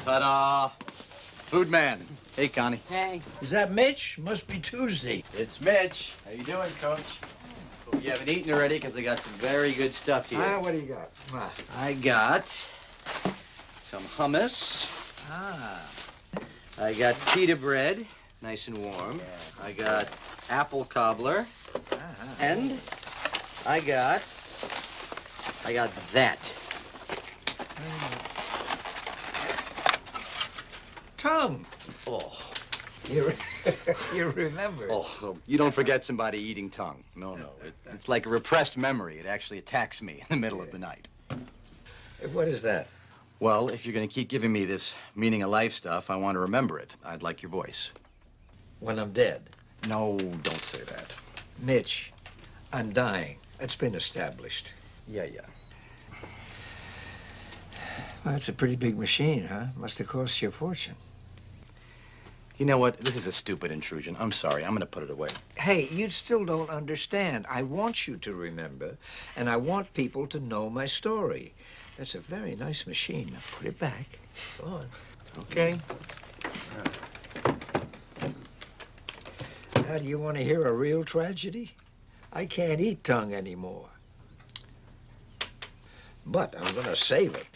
[SPEAKER 13] Ta-da! Food man. Hey, Connie.
[SPEAKER 15] Hey.
[SPEAKER 14] Is that Mitch? Must be Tuesday.
[SPEAKER 13] It's Mitch. How you doing, Coach? Hope you haven't eaten already, because I got some very good stuff here.
[SPEAKER 14] What do you got?
[SPEAKER 13] I got some hummus. I got pita bread, nice and warm. Yeah. I got apple cobbler. And I got that.
[SPEAKER 14] Tongue.
[SPEAKER 13] Oh.
[SPEAKER 14] You remember.
[SPEAKER 13] Oh, you don't forget somebody eating tongue. No. It's like a repressed memory. It actually attacks me in the middle of the night.
[SPEAKER 14] What is that?
[SPEAKER 13] Well, if you're going to keep giving me this meaning of life stuff, I want to remember it. I'd like your voice.
[SPEAKER 14] When I'm dead.
[SPEAKER 13] No, don't say that.
[SPEAKER 14] Mitch, I'm dying. That's been established.
[SPEAKER 13] Yeah.
[SPEAKER 14] Well, it's a pretty big machine, huh? Must have cost you a fortune.
[SPEAKER 13] You know what? This is a stupid intrusion. I'm sorry. I'm going to put it away.
[SPEAKER 14] Hey, you still don't understand. I want you to remember, and I want people to know my story. That's a very nice machine. Now put it back. Go on.
[SPEAKER 13] Okay.
[SPEAKER 14] Now, do you want to hear a real tragedy? I can't eat tongue anymore. But I'm going to save it.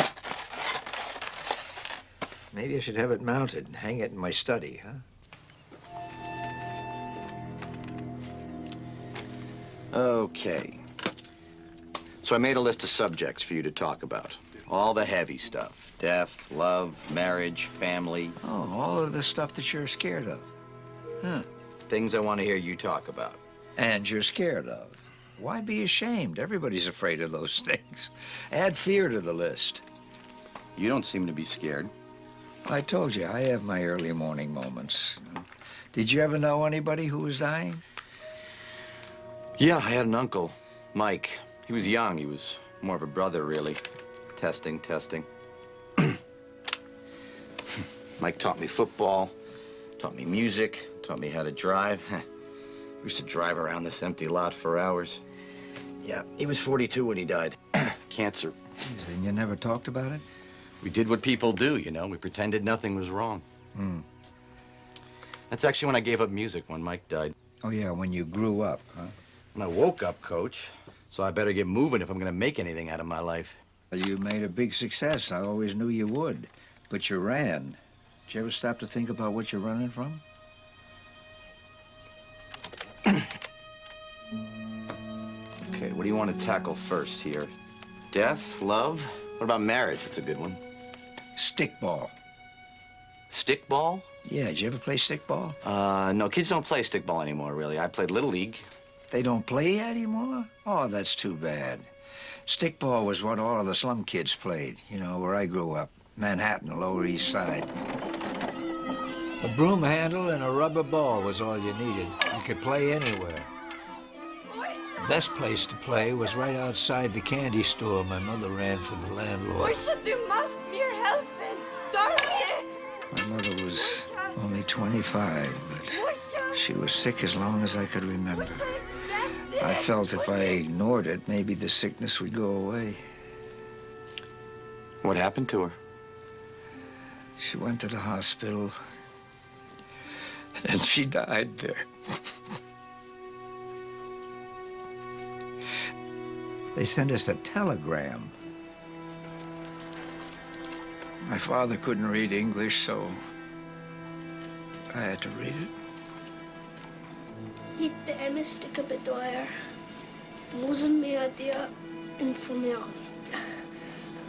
[SPEAKER 14] Maybe I should have it mounted and hang it in my study, huh?
[SPEAKER 13] Okay.
[SPEAKER 4] So I made a list of subjects for you to talk about. All the heavy stuff. Death, love, marriage, family.
[SPEAKER 17] Oh, all of the stuff that you're scared of. Huh.
[SPEAKER 4] Things I want to hear you talk about.
[SPEAKER 17] And you're scared of. Why be ashamed? Everybody's afraid of those things. Add fear to the list.
[SPEAKER 4] You don't seem to be scared.
[SPEAKER 17] I told you, I have my early morning moments. Did you ever know anybody who was dying?
[SPEAKER 4] Yeah, I had an uncle, Mike. He was young. He was more of a brother, really. Testing. Mike taught me football, taught me music, taught me how to drive. We used to drive around this empty lot for hours. Yeah, he was 42 when he died. Cancer.
[SPEAKER 17] Jeez, and you never talked about it?
[SPEAKER 4] We did what people do, you know. We pretended nothing was wrong. That's actually when I gave up music, when Mike died.
[SPEAKER 17] Oh, yeah, when you grew up, huh?
[SPEAKER 4] When I woke up, Coach. So I better get moving if I'm going to make anything out of my life.
[SPEAKER 17] Well, you made a big success. I always knew you would. But you ran. Did you ever stop to think about what you're running from?
[SPEAKER 4] Okay, what do you want to tackle first here? Death, love? What about marriage? It's a good one.
[SPEAKER 17] Stickball.
[SPEAKER 4] Stickball?
[SPEAKER 17] Yeah, did you ever play stickball?
[SPEAKER 4] No, kids don't play stickball anymore, really. I played Little League.
[SPEAKER 17] They don't play anymore? Oh, that's too bad. Stickball was what all of the slum kids played, you know, where I grew up. Manhattan, Lower East Side. A broom handle and a rubber ball was all you needed. You could play anywhere. The best place to play was right outside the candy store my mother ran for the landlord.
[SPEAKER 20] Du must mir helfen. Dorothy!
[SPEAKER 17] My mother was only 25, but she was sick as long as I could remember. I felt if I ignored it, maybe the sickness would go away.
[SPEAKER 4] What happened to her?
[SPEAKER 17] She went to the hospital, and she died there. They sent us a telegram. My father couldn't read English, so I had to read it.
[SPEAKER 21] Bitte ermistige bedeuer, müssen wir dir informieren.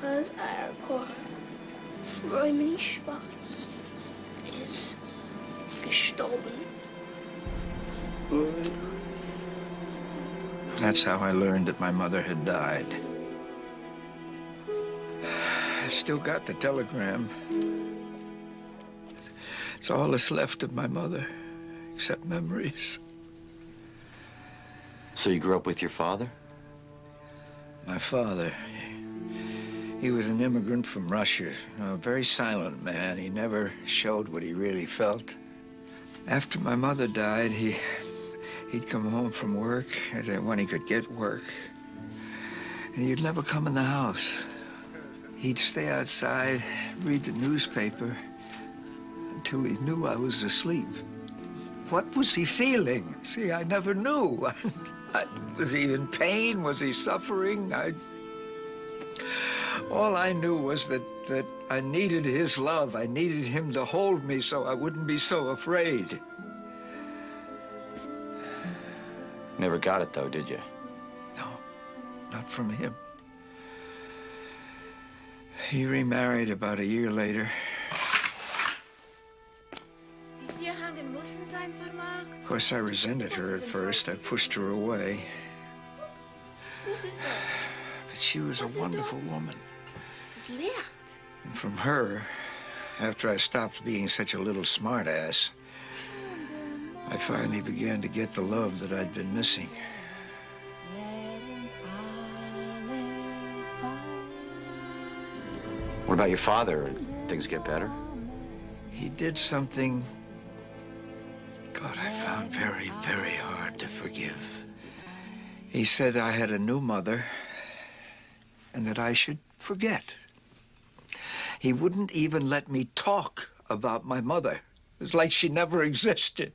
[SPEAKER 21] Als Erkor, Morrie Schwartz ist gestorben.
[SPEAKER 17] That's how I learned that my mother had died. I still got the telegram. It's all that's left of my mother, except memories.
[SPEAKER 4] So you grew up with your father?
[SPEAKER 17] My father, he was an immigrant from Russia, you know, a very silent man. He never showed what he really felt. After my mother died, he'd come home from work when he could get work, and he'd never come in the house. He'd stay outside, read the newspaper, until he knew I was asleep. What was he feeling? See, I never knew. Was he in pain? Was he suffering? All I knew was that I needed his love. I needed him to hold me so I wouldn't be so afraid.
[SPEAKER 4] Never got it, though, did you?
[SPEAKER 17] No, not from him. He remarried about a year later. Of course, I resented her at first. I pushed her away. But she was a wonderful woman. And from her, after I stopped being such a little smartass, I finally began to get the love that I'd been missing.
[SPEAKER 4] What about your father? Did things get better?
[SPEAKER 17] He did something, God, I found very, very hard to forgive. He said I had a new mother and that I should forget. He wouldn't even let me talk about my mother. It was like she never existed.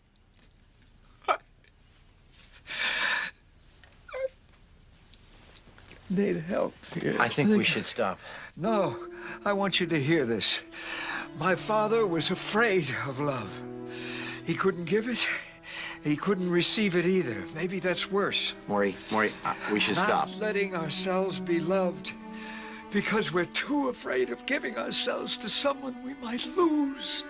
[SPEAKER 17] Need help.
[SPEAKER 4] I think we should stop.
[SPEAKER 17] No, I want you to hear this. My father was afraid of love. He couldn't give it, he couldn't receive it either. Maybe that's worse.
[SPEAKER 13] Morrie, we should stop.
[SPEAKER 17] Not letting ourselves be loved because we're too afraid of giving ourselves to someone we might lose.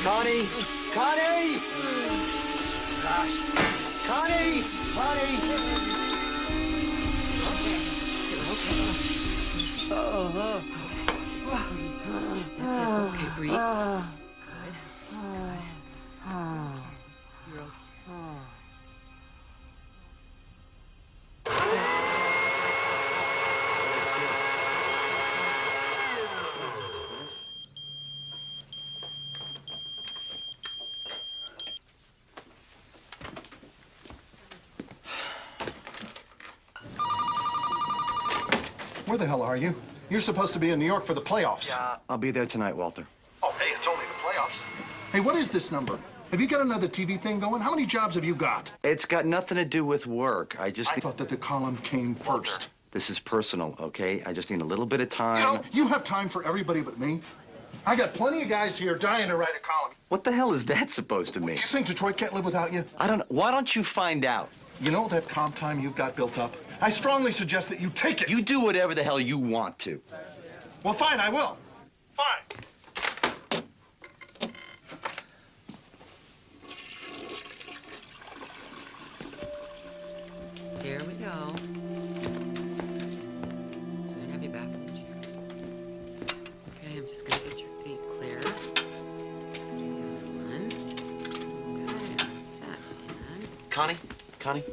[SPEAKER 5] Connie! Connie! Connie! Connie!
[SPEAKER 15] That's it. Okay, breathe.
[SPEAKER 6] Where the hell are you? You're supposed to be in New York for the playoffs.
[SPEAKER 13] Yeah, I'll be there tonight, Walter.
[SPEAKER 6] Oh, hey, it's only the playoffs. Hey, what is this number? Have you got another TV thing going? How many jobs have you got?
[SPEAKER 13] It's got nothing to do with work. I
[SPEAKER 6] thought that the column came first.
[SPEAKER 13] This is personal, okay? I just need a little bit of time.
[SPEAKER 6] You know, you have time for everybody but me. I got plenty of guys here dying to write a column.
[SPEAKER 13] What the hell is that supposed to mean?
[SPEAKER 6] You think Detroit can't live without you?
[SPEAKER 13] I don't know. Why don't you find out?
[SPEAKER 6] You know that comp time you've got built up? I strongly suggest that you take it.
[SPEAKER 13] You do whatever the hell you want to.
[SPEAKER 6] Well, fine, I will. Fine.
[SPEAKER 15] Here we go. Soon have you back in the chair. Okay, I'm just gonna get your feet clear. The other one. Okay, all set. And
[SPEAKER 13] Connie,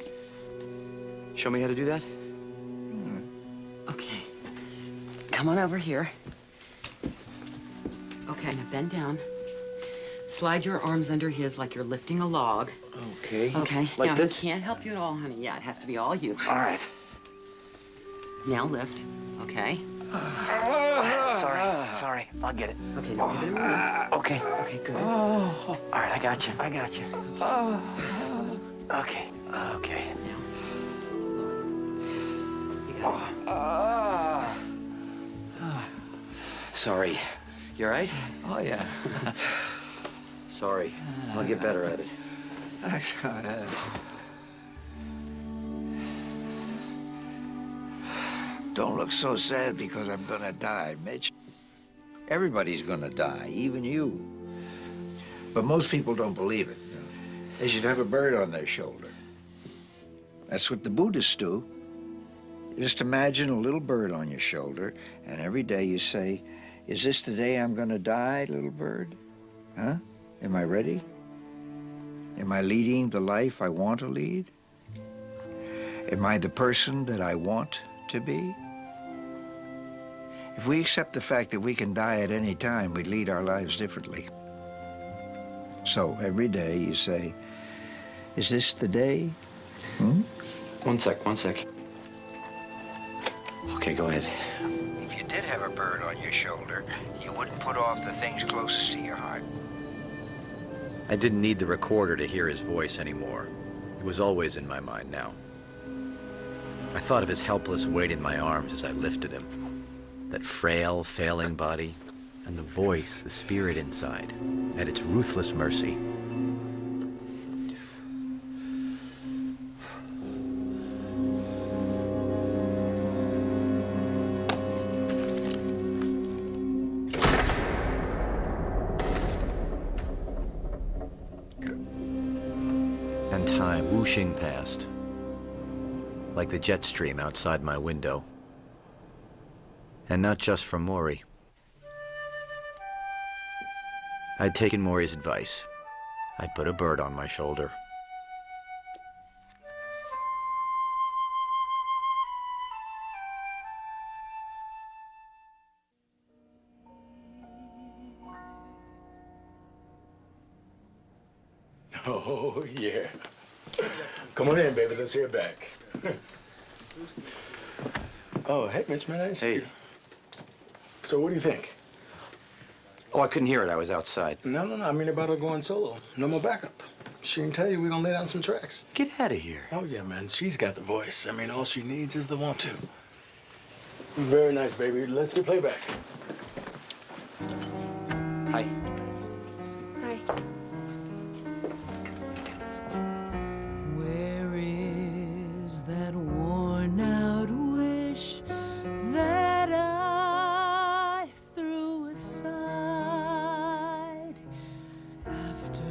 [SPEAKER 13] show me how to do that.
[SPEAKER 15] okay. Come on over here. Okay, now bend down. Slide your arms under his like you're lifting a log.
[SPEAKER 13] Okay.
[SPEAKER 15] Okay.
[SPEAKER 13] Like
[SPEAKER 15] now,
[SPEAKER 13] this?
[SPEAKER 15] he can't help you at all, honey. Yeah, it has to be all you.
[SPEAKER 13] All right.
[SPEAKER 15] Now lift. Okay.
[SPEAKER 13] Sorry. I'll get it.
[SPEAKER 15] Okay, now give it a room.
[SPEAKER 13] Okay.
[SPEAKER 15] Okay, good.
[SPEAKER 13] All right, I got you. Okay.
[SPEAKER 15] You got it.
[SPEAKER 13] Sorry. You all right?
[SPEAKER 17] Oh, yeah.
[SPEAKER 13] Sorry. I'll get better at it.
[SPEAKER 17] Don't look so sad because I'm gonna die, Mitch. Everybody's gonna die, even you. But most people don't believe it. They should have a bird on their shoulder. That's what the Buddhists do. Just imagine a little bird on your shoulder, and every day you say, "Is this the day I'm gonna die, little bird? Huh? Am I ready? Am I leading the life I want to lead? Am I the person that I want to be?" If we accept the fact that we can die at any time, we'd lead our lives differently. So every day you say, "Is this the day?"
[SPEAKER 13] One sec. Okay, go ahead.
[SPEAKER 17] If you did have a bird on your shoulder, you wouldn't put off the things closest to your heart.
[SPEAKER 12] I didn't need the recorder to hear his voice anymore. It was always in my mind now. I thought of his helpless weight in my arms as I lifted him. That frail, failing body, and the voice, the spirit inside, at its ruthless mercy. And time whooshing past, like the jet stream outside my window. And not just from Morrie. I'd taken Morrie's advice. I'd put a bird on my shoulder.
[SPEAKER 10] Oh, yeah. Come on in, baby. Let's hear it back. Oh, hey, Mitch, man, I didn't see you. So what do you think?
[SPEAKER 13] Oh, I couldn't hear it. I was outside.
[SPEAKER 10] No. I mean about her going solo. No more backup. She can tell you we're gonna lay down some tracks.
[SPEAKER 13] Get out of here.
[SPEAKER 10] Oh, yeah, man. She's got the voice. I mean, all she needs is the want to. Very nice, baby. Let's do playback.
[SPEAKER 13] Hi.
[SPEAKER 9] Hi.
[SPEAKER 8] Where is that worn-out wish that I threw aside after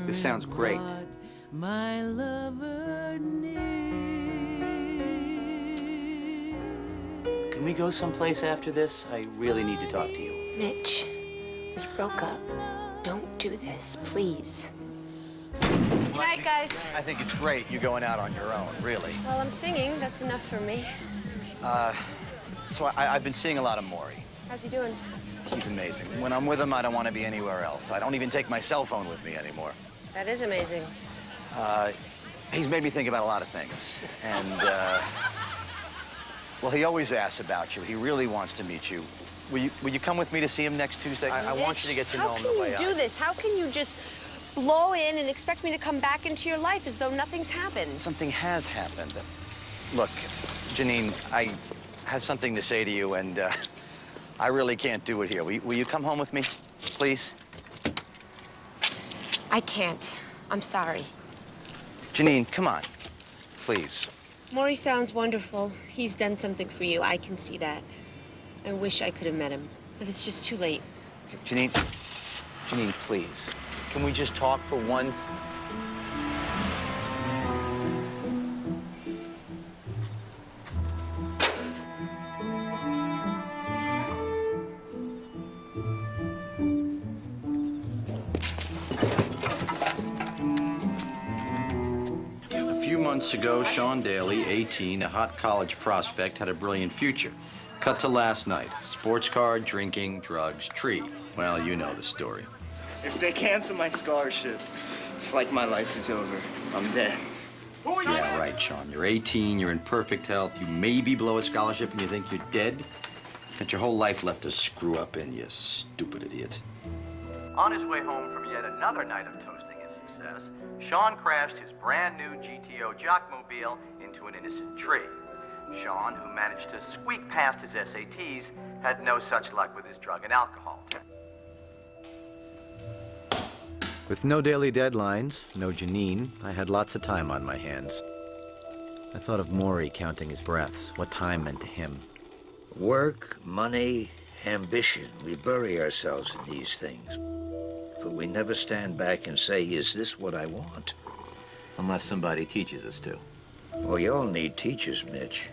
[SPEAKER 13] This sounds great.
[SPEAKER 8] what my lover needs?
[SPEAKER 13] Can we go someplace after this? I really need to talk to you.
[SPEAKER 9] Mitch, we broke up. Don't do this, please.
[SPEAKER 13] Good
[SPEAKER 9] night, guys.
[SPEAKER 13] I think it's great you going out on your own, really.
[SPEAKER 9] Well, I'm singing. That's enough for me.
[SPEAKER 13] So I've been seeing a lot of Morrie.
[SPEAKER 9] How's he doing?
[SPEAKER 13] He's amazing. When I'm with him, I don't want to be anywhere else. I don't even take my cell phone with me anymore.
[SPEAKER 9] That is amazing.
[SPEAKER 13] He's made me think about a lot of things. And, well, he always asks about you. He really wants to meet you. Will you come with me to see him next Tuesday? I want you to get to know him the way
[SPEAKER 9] How can you do this? How can you just blow in and expect me to come back into your life as though nothing's happened?
[SPEAKER 13] Something has happened. Look, Janine, I have something to say to you, and I really can't do it here. Will you come home with me, please?
[SPEAKER 9] I can't. I'm sorry.
[SPEAKER 13] Janine, come on, please.
[SPEAKER 9] Morrie sounds wonderful. He's done something for you. I can see that. I wish I could have met him, but it's just too late.
[SPEAKER 13] Janine, please. Can we just talk for once?
[SPEAKER 12] A few months ago, Sean Daly, 18, a hot college prospect, had a brilliant future. Cut to last night. Sports car, drinking, drugs, tree. Well, you know the story.
[SPEAKER 3] If they cancel my scholarship, it's like my life is over. I'm dead.
[SPEAKER 12] Yeah, right, Sean. You're 18, you're in perfect health, you maybe blow a scholarship and you think you're dead? Got your whole life left to screw up in, you stupid idiot.
[SPEAKER 4] On his way home from yet another night of toasting his success, Sean crashed his brand new GTO Jockmobile into an innocent tree. Sean, who managed to squeak past his SATs, had no such luck with his drug and alcohol.
[SPEAKER 12] With no daily deadlines, no Janine, I had lots of time on my hands. I thought of Morrie counting his breaths, what time meant to him.
[SPEAKER 17] Work, money, ambition. We bury ourselves in these things. But we never stand back and say, is this what I want?
[SPEAKER 12] Unless somebody teaches us to.
[SPEAKER 17] Oh, you all need teachers, Mitch.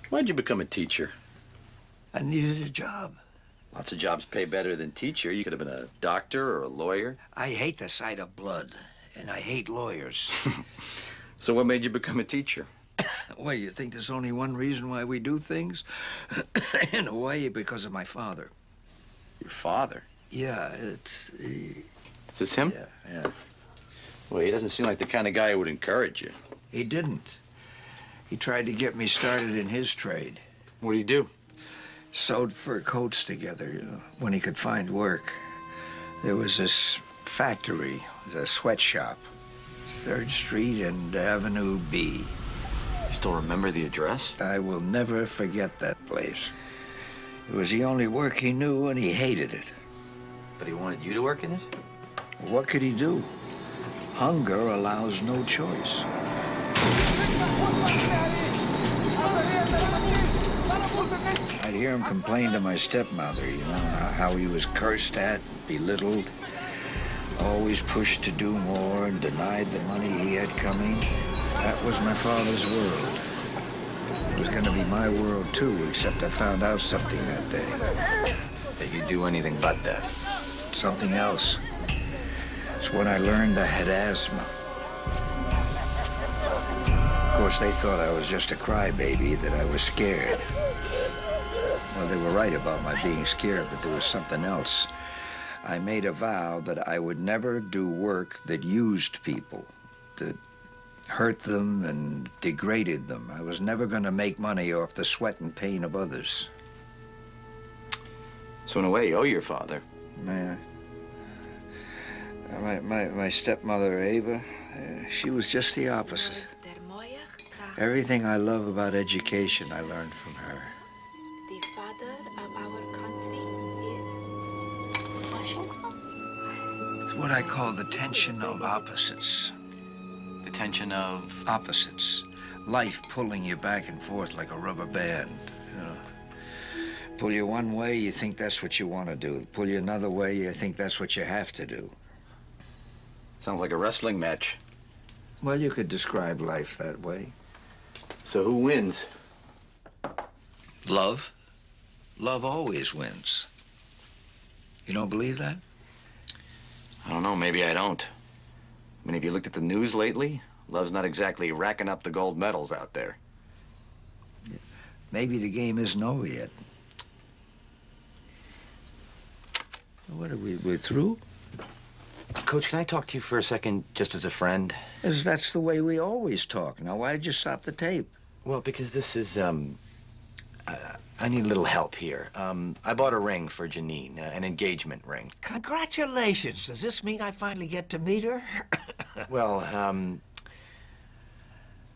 [SPEAKER 12] Why'd you become a teacher?
[SPEAKER 17] I needed a job.
[SPEAKER 12] Lots of jobs pay better than teacher. You could have been a doctor or a lawyer.
[SPEAKER 17] I hate the sight of blood, and I hate lawyers.
[SPEAKER 12] So what made you become a teacher?
[SPEAKER 17] Well, you think there's only one reason why we do things? In a way, because of my father.
[SPEAKER 12] Your father?
[SPEAKER 17] Yeah, it's...
[SPEAKER 12] Is this him?
[SPEAKER 17] Yeah.
[SPEAKER 12] Well, he doesn't seem like the kind of guy who would encourage you.
[SPEAKER 17] He didn't. He tried to get me started in his trade.
[SPEAKER 12] What do you do?
[SPEAKER 17] Sewed fur coats together, you know, when he could find work. There was this factory, a sweatshop, 3rd Street and Avenue B.
[SPEAKER 12] You still remember the address?
[SPEAKER 17] I will never forget that place. It was the only work he knew, and he hated it.
[SPEAKER 12] But he wanted you to work in it?
[SPEAKER 17] What could he do? Hunger allows no choice. I'd hear him complain to my stepmother, you know, how he was cursed at, belittled, always pushed to do more and denied the money he had coming. That was my father's world. It was gonna be my world too, except I found out something that day.
[SPEAKER 12] That you do anything but that.
[SPEAKER 17] Something else. It's when I learned I had asthma. Of course, they thought I was just a crybaby, that I was scared. Well, they were right about my being scared, but there was something else. I made a vow that I would never do work that used people, that hurt them and degraded them. I was never going to make money off the sweat and pain of others.
[SPEAKER 12] So in a way, you owe your father.
[SPEAKER 17] Yeah. My stepmother, Ava, she was just the opposite. Everything I love about education, I learned from her.
[SPEAKER 9] The father of our country is Washington.
[SPEAKER 17] It's what I call the tension of opposites.
[SPEAKER 4] The tension of?
[SPEAKER 17] Opposites. Life pulling you back and forth like a rubber band, you know. Pull you one way, you think that's what you want to do. Pull you another way, you think that's what you have to do.
[SPEAKER 4] Sounds like a wrestling match.
[SPEAKER 17] Well, you could describe life that way.
[SPEAKER 4] So who wins?
[SPEAKER 17] Love. Love always wins. You don't believe that?
[SPEAKER 4] I don't know, maybe I don't. I mean, have you looked at the news lately? Love's not exactly racking up the gold medals out there.
[SPEAKER 17] Maybe the game isn't over yet. What are we're through?
[SPEAKER 4] Coach, can I talk to you for a second, just as a friend?
[SPEAKER 17] Yes, that's the way we always talk. Now, why did you stop the tape?
[SPEAKER 4] Well, because this is, I need a little help here. I bought a ring for Janine, an engagement ring.
[SPEAKER 14] Congratulations. Does this mean I finally get to meet her?
[SPEAKER 4] Well,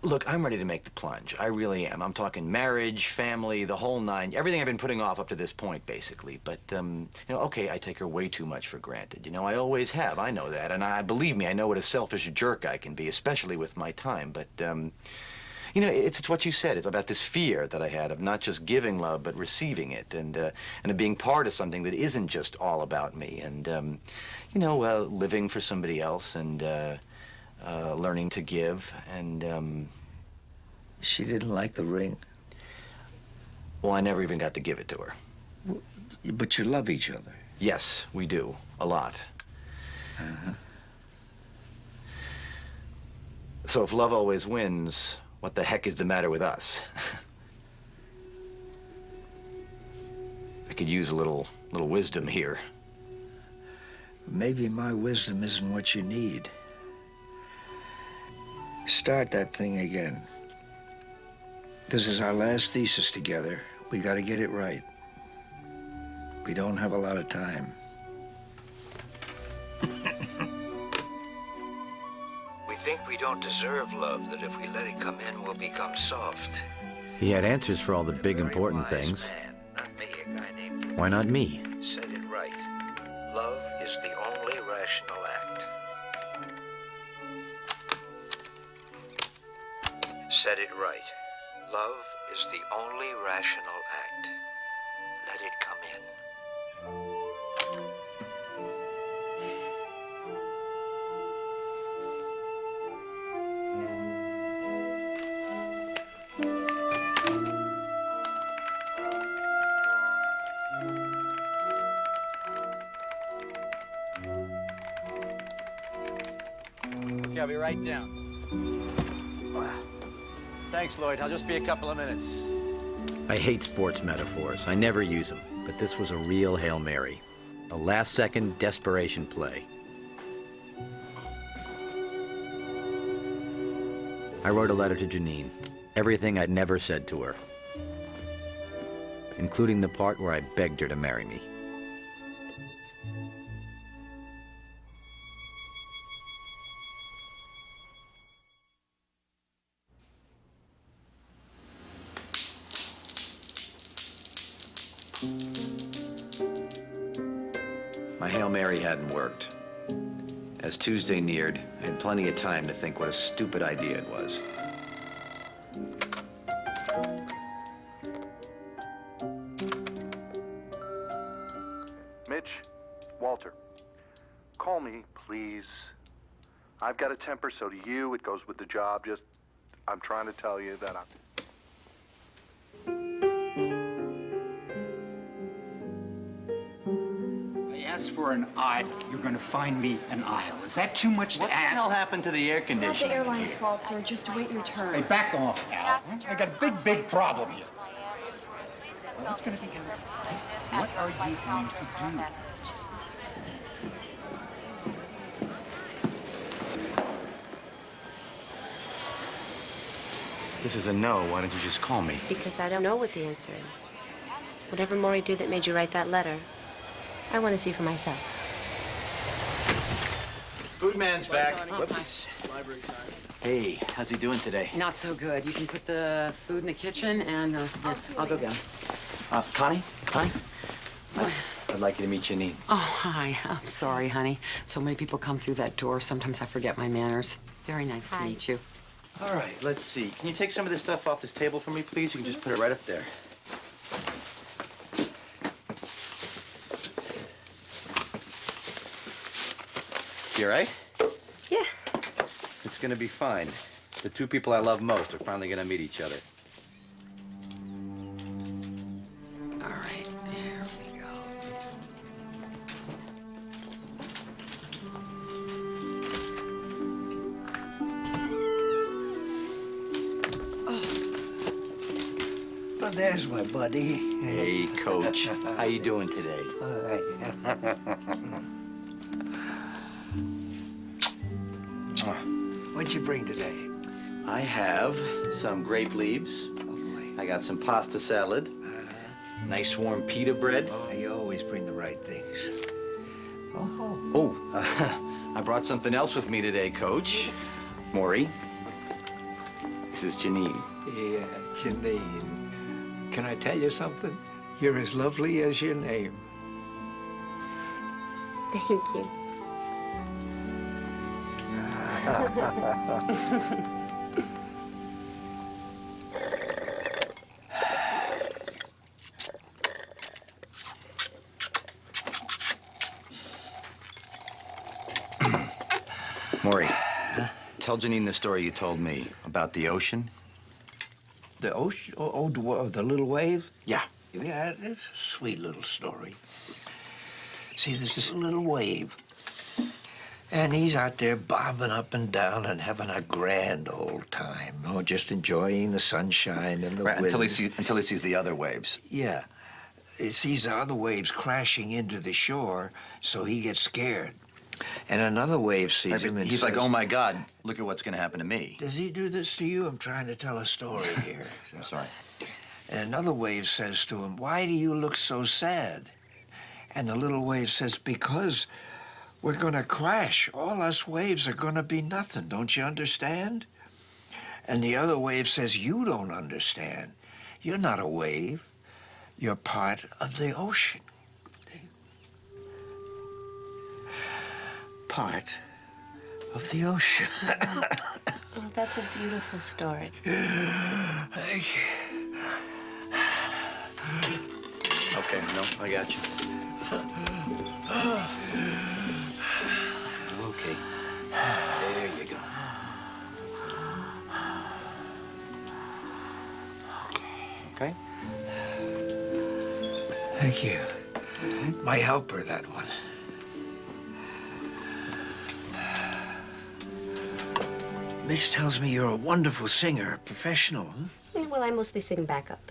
[SPEAKER 4] look, I'm ready to make the plunge. I really am. I'm talking marriage, family, the whole nine. Everything I've been putting off up to this point, basically. But, you know, okay, I take her way too much for granted. You know, I always have. I know that. And believe me, I know what a selfish jerk I can be, especially with my time. But, you know, it's what you said. It's about this fear that I had of not just giving love, but receiving it, and of being part of something that isn't just all about me. And, you know, living for somebody else and learning to give, and,
[SPEAKER 17] She didn't like the ring?
[SPEAKER 4] Well, I never even got to give it to her.
[SPEAKER 17] But you love each other?
[SPEAKER 4] Yes, we do. A lot.
[SPEAKER 17] Uh-huh.
[SPEAKER 4] So if love always wins, what the heck is the matter with us? I could use a little wisdom here.
[SPEAKER 17] Maybe my wisdom isn't what you need. Start that thing again. This is our last thesis together. We gotta get it right. We don't have a lot of time. We think we don't deserve love, that if we let it come in, we'll become soft.
[SPEAKER 12] He had answers for all the big, important things.
[SPEAKER 17] Not me, a guy named...
[SPEAKER 12] Why not me?
[SPEAKER 17] Said it right. Love is the only rational act. Said it right. Love is the only rational act. Let it come in.
[SPEAKER 13] Okay, I'll be right down. Thanks, Lloyd. I'll just be a couple of minutes.
[SPEAKER 12] I hate sports metaphors. I never use them. But this was a real Hail Mary. A last-second desperation play. I wrote a letter to Janine. Everything I'd never said to her. Including the part where I begged her to marry me. My Hail Mary hadn't worked. As Tuesday neared, I had plenty of time to think what a stupid idea it was.
[SPEAKER 6] Mitch, Walter, call me, please. I've got a temper, so do you. It goes with the job. Just, I'm trying to tell you that I'm...
[SPEAKER 7] Ask for an aisle. You're going to find me an aisle. Is that too much to ask?
[SPEAKER 13] What the hell happened to the air
[SPEAKER 22] It's not
[SPEAKER 13] conditioning?
[SPEAKER 22] the airline's fault, sir. Just wait your turn.
[SPEAKER 7] Hey, back off, Al. I got a big problem here.
[SPEAKER 22] What's going to take
[SPEAKER 7] What are you going to do?
[SPEAKER 4] This is a no. Why don't you just call me?
[SPEAKER 9] Because I don't know what the answer is. Whatever Morrie did that made you write that letter, I want to see for myself.
[SPEAKER 4] Food man's back.
[SPEAKER 15] Oh,
[SPEAKER 4] Whoops. Hey, how's he doing today?
[SPEAKER 15] Not so good. You can put the food in the kitchen, and I'll go get him.
[SPEAKER 4] Connie? I'd like you to meet Janine.
[SPEAKER 15] Oh, hi. I'm sorry, honey. So many people come through that door. Sometimes I forget my manners. Very nice to meet you.
[SPEAKER 4] All right, let's see. Can you take some of this stuff off this table for me, please? You can just put it right up there. You all right?
[SPEAKER 9] Yeah.
[SPEAKER 4] It's gonna be fine. The two people I love most are finally gonna meet each other.
[SPEAKER 15] All right, here we go.
[SPEAKER 17] Well, there's my buddy.
[SPEAKER 4] Hey, Coach. How you doing today?
[SPEAKER 17] All right. What'd you bring today?
[SPEAKER 4] I have some grape leaves. I got some pasta salad. Nice warm pita bread.
[SPEAKER 17] Oh, you always bring the right things.
[SPEAKER 4] I brought something else with me today, Coach. Morrie. This is Janine.
[SPEAKER 17] Yeah, Janine. Can I tell you something? You're as lovely as your name.
[SPEAKER 9] Thank you.
[SPEAKER 4] Morrie, tell Janine the story you told me about the ocean.
[SPEAKER 17] The ocean? Oh, the little wave?
[SPEAKER 4] Yeah.
[SPEAKER 17] Yeah, it's a sweet little story. See, there's this little wave. And he's out there bobbing up and down and having a grand old time. Oh, just enjoying the sunshine and the wind.
[SPEAKER 4] Until he sees the other waves.
[SPEAKER 17] Yeah. He sees the other waves crashing into the shore, so he gets scared. And another wave sees him and
[SPEAKER 4] he's
[SPEAKER 17] says,
[SPEAKER 4] like, oh, my God, look at what's going to happen to me.
[SPEAKER 17] Does he do this to you? I'm trying to tell a story here.
[SPEAKER 4] I'm sorry.
[SPEAKER 17] And another wave says to him, why do you look so sad? And the little wave says, because we're going to crash. All us waves are going to be nothing. Don't you understand? And the other wave says, you don't understand. You're not a wave. You're part of the ocean. Part of the ocean.
[SPEAKER 9] Oh, that's a beautiful story.
[SPEAKER 17] Thank you.
[SPEAKER 4] Okay, no, I got you. Okay. There you go. Okay?
[SPEAKER 17] Thank you. My helper, that one. Mitch tells me you're a wonderful singer, a professional.
[SPEAKER 9] Well, I mostly sing backup.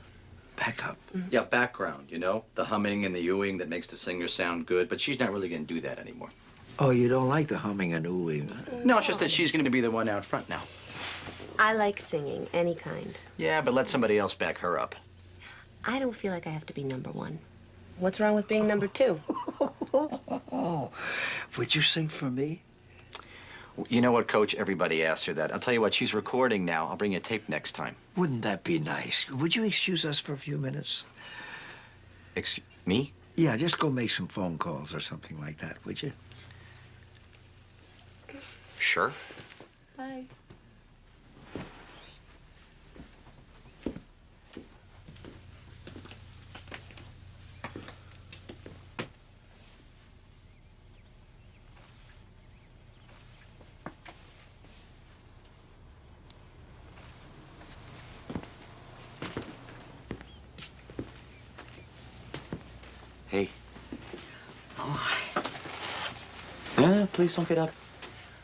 [SPEAKER 17] Backup?
[SPEAKER 4] Yeah, background, you know? The humming and the oohing that makes the singer sound good, but she's not really going to do that anymore.
[SPEAKER 17] Oh, you don't like the humming and oohing?
[SPEAKER 4] No, it's just that she's going to be the one out front now.
[SPEAKER 9] I like singing, any kind.
[SPEAKER 4] Yeah, but let somebody else back her up.
[SPEAKER 9] I don't feel like I have to be number one. What's wrong with being number two?
[SPEAKER 17] Oh, would you sing for me?
[SPEAKER 4] You know what, Coach? Everybody asks her that. I'll tell you what, she's recording now. I'll bring you a tape next time.
[SPEAKER 17] Wouldn't that be nice? Would you excuse us for a few minutes?
[SPEAKER 4] Excuse me?
[SPEAKER 17] Yeah, just go make some phone calls or something like that, would you?
[SPEAKER 4] Sure.
[SPEAKER 9] Bye.
[SPEAKER 4] Hey.
[SPEAKER 15] Oh, hi.
[SPEAKER 4] No, please don't get up.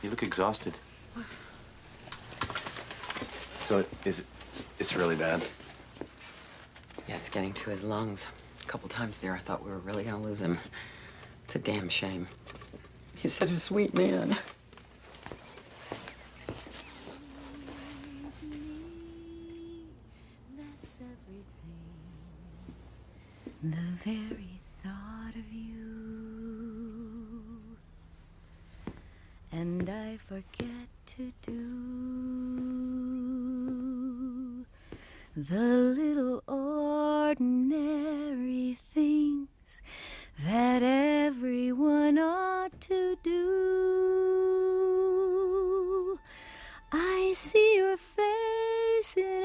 [SPEAKER 4] You look exhausted. So, it's really bad?
[SPEAKER 15] Yeah, it's getting to his lungs. A couple times there, I thought we were really gonna lose him. It's a damn shame. He's such a sweet man.
[SPEAKER 8] That's everything. The very thought of you. And forget to do the little ordinary things that everyone ought to do. I see your face in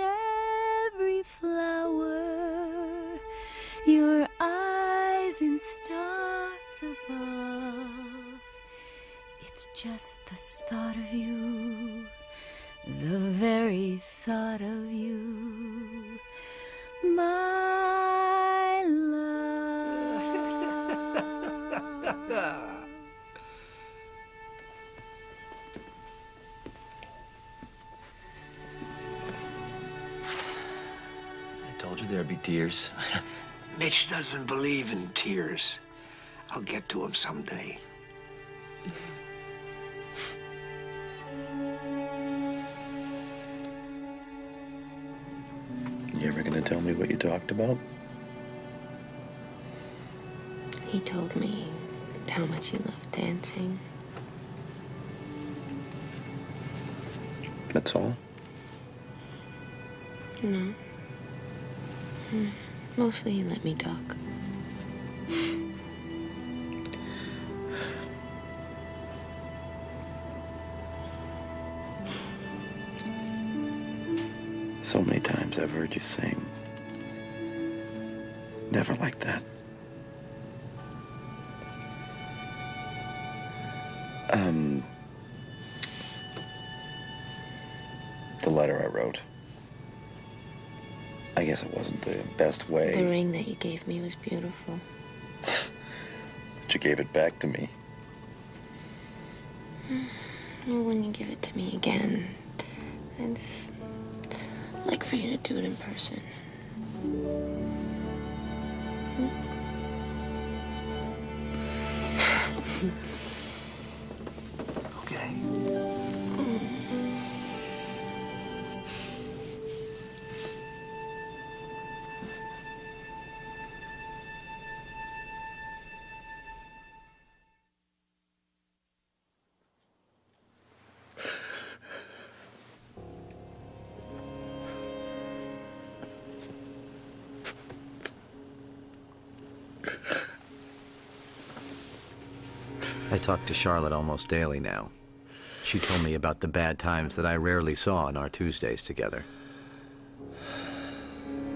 [SPEAKER 8] every flower, your eyes in stars above. It's just the thought of you, the very thought of you, my love.
[SPEAKER 4] I told you there'd be tears.
[SPEAKER 17] Mitch doesn't believe in tears. I'll get to him someday.
[SPEAKER 1] You ever gonna tell me what you talked about?
[SPEAKER 9] He told me how much he loved dancing.
[SPEAKER 1] That's all?
[SPEAKER 9] No. Mostly he let me talk.
[SPEAKER 1] So many times I've heard you sing. Never like that. The letter I wrote. I guess it wasn't the best way.
[SPEAKER 9] The ring that you gave me was beautiful.
[SPEAKER 1] But you gave it back to me.
[SPEAKER 9] Well, when you give it to me again, I'd like for you to do it in person.
[SPEAKER 17] Okay.
[SPEAKER 12] I talk to Charlotte almost daily now. She told me about the bad times that I rarely saw on our Tuesdays together.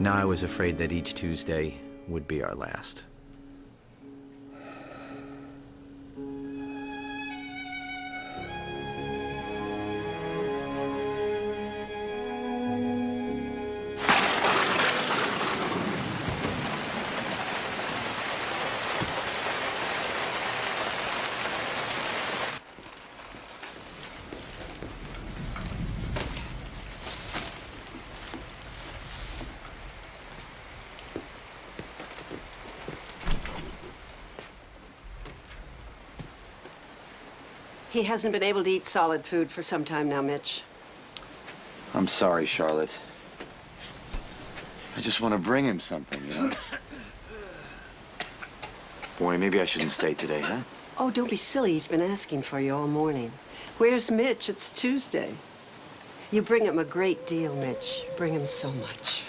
[SPEAKER 12] Now I was afraid that each Tuesday would be our last.
[SPEAKER 19] He hasn't been able to eat solid food for some time now, Mitch.
[SPEAKER 1] I'm sorry, Charlotte. I just want to bring him something, you know? Boy, maybe I shouldn't stay today, huh?
[SPEAKER 19] Oh, don't be silly. He's been asking for you all morning. Where's Mitch? It's Tuesday. You bring him a great deal, Mitch. You bring him so much.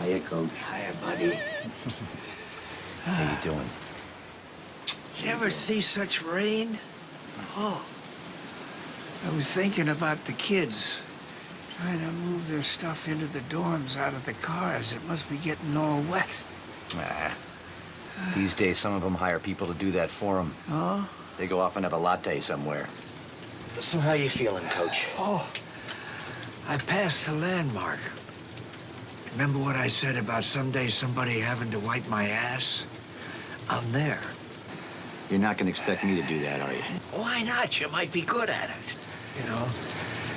[SPEAKER 17] Hiya, Coach. Hiya, buddy.
[SPEAKER 12] How you doing?
[SPEAKER 17] You ever see such rain? Oh. I was thinking about the kids. Trying to move their stuff into the dorms out of the cars. It must be getting all wet.
[SPEAKER 4] These days, some of them hire people to do that for them.
[SPEAKER 17] Oh?
[SPEAKER 4] They go off and have a latte somewhere. So how you feeling, Coach?
[SPEAKER 17] Oh, I passed the landmark.
[SPEAKER 14] Remember what I said about someday somebody having to wipe my ass? I'm there.
[SPEAKER 4] You're not going to expect me to do that, are you?
[SPEAKER 14] Why not? You might be good at it. You know,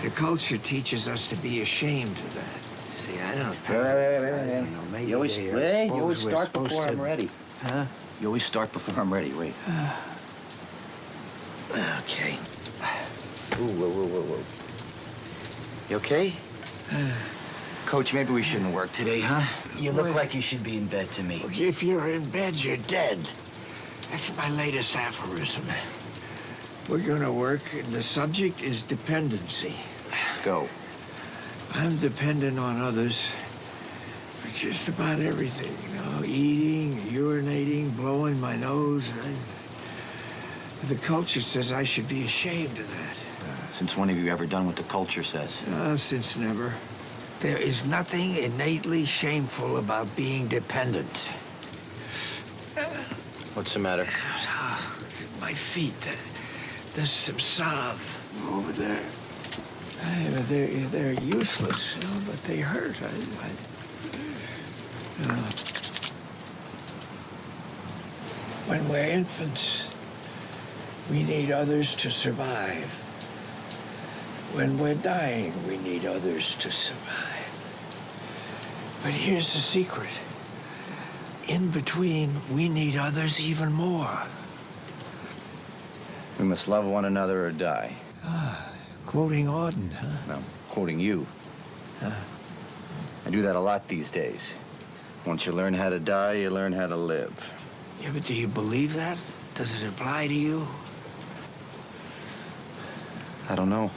[SPEAKER 14] the culture teaches us to be ashamed of that. See, I don't know. Maybe
[SPEAKER 4] You always,
[SPEAKER 14] they
[SPEAKER 4] you always
[SPEAKER 14] suppose we're
[SPEAKER 4] start
[SPEAKER 14] supposed
[SPEAKER 4] before
[SPEAKER 14] to...
[SPEAKER 4] I'm ready.
[SPEAKER 14] Huh?
[SPEAKER 4] You always start before I'm ready. Wait.
[SPEAKER 14] Okay.
[SPEAKER 4] Whoa. You okay? Coach, maybe we shouldn't work today, huh? You look like you should be in bed to me.
[SPEAKER 14] If you're in bed, you're dead. That's my latest aphorism. We're gonna work, and the subject is dependency.
[SPEAKER 4] Go.
[SPEAKER 14] I'm dependent on others for just about everything, you know, eating, urinating, blowing my nose. The culture says I should be ashamed of that.
[SPEAKER 4] Since when have you ever done what the culture says?
[SPEAKER 14] Since never. There is nothing innately shameful about being dependent.
[SPEAKER 4] What's the matter?
[SPEAKER 14] My feet, there's some salve over there. They're useless, you know, but they hurt. When we're infants, we need others to survive. When we're dying, we need others to survive. But here's the secret. In between, we need others even more.
[SPEAKER 4] We must love one another or die.
[SPEAKER 14] Quoting Auden, huh?
[SPEAKER 4] No, quoting you. I do that a lot these days. Once you learn how to die, you learn how to live.
[SPEAKER 14] Yeah, but do you believe that? Does it apply to you?
[SPEAKER 4] I don't know.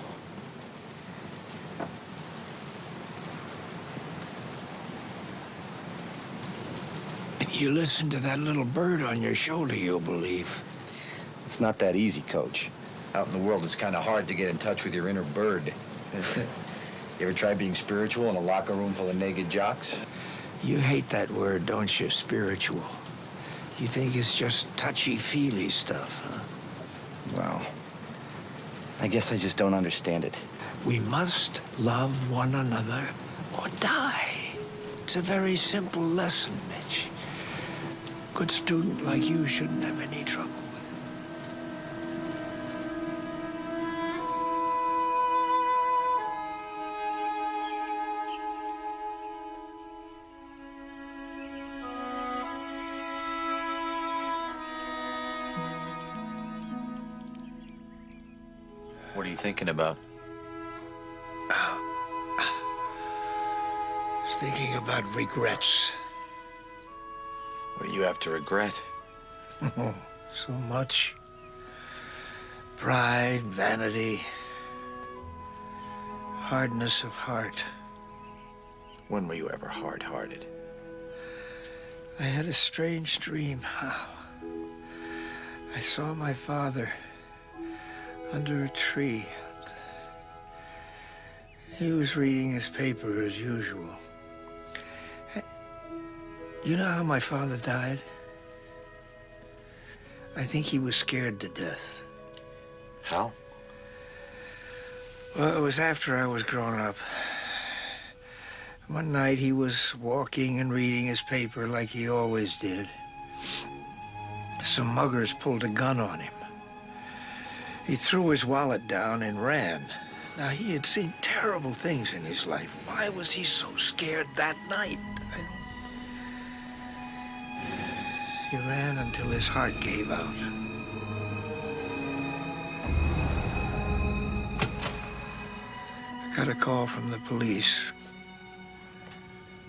[SPEAKER 14] You listen to that little bird on your shoulder, you'll believe.
[SPEAKER 4] It's not that easy, Coach. Out in the world, it's kind of hard to get in touch with your inner bird. You ever try being spiritual in a locker room full of naked jocks?
[SPEAKER 14] You hate that word, don't you, spiritual? You think it's just touchy-feely stuff, huh?
[SPEAKER 4] Well, I guess I just don't understand it.
[SPEAKER 14] We must love one another or die. It's a very simple lesson, Mitch. A good student like you shouldn't have any trouble with it.
[SPEAKER 4] What are you thinking about?
[SPEAKER 14] I was thinking about regrets.
[SPEAKER 4] What do you have to regret?
[SPEAKER 14] Oh, so much. Pride, vanity, hardness of heart.
[SPEAKER 4] When were you ever hard-hearted?
[SPEAKER 14] I had a strange dream. I saw my father under a tree. He was reading his paper as usual. You know how my father died? I think he was scared to death.
[SPEAKER 4] How?
[SPEAKER 14] Well, it was after I was grown up. One night he was walking and reading his paper like he always did. Some muggers pulled a gun on him. He threw his wallet down and ran. Now, he had seen terrible things in his life. Why was he so scared that night? He ran until his heart gave out. I got a call from the police.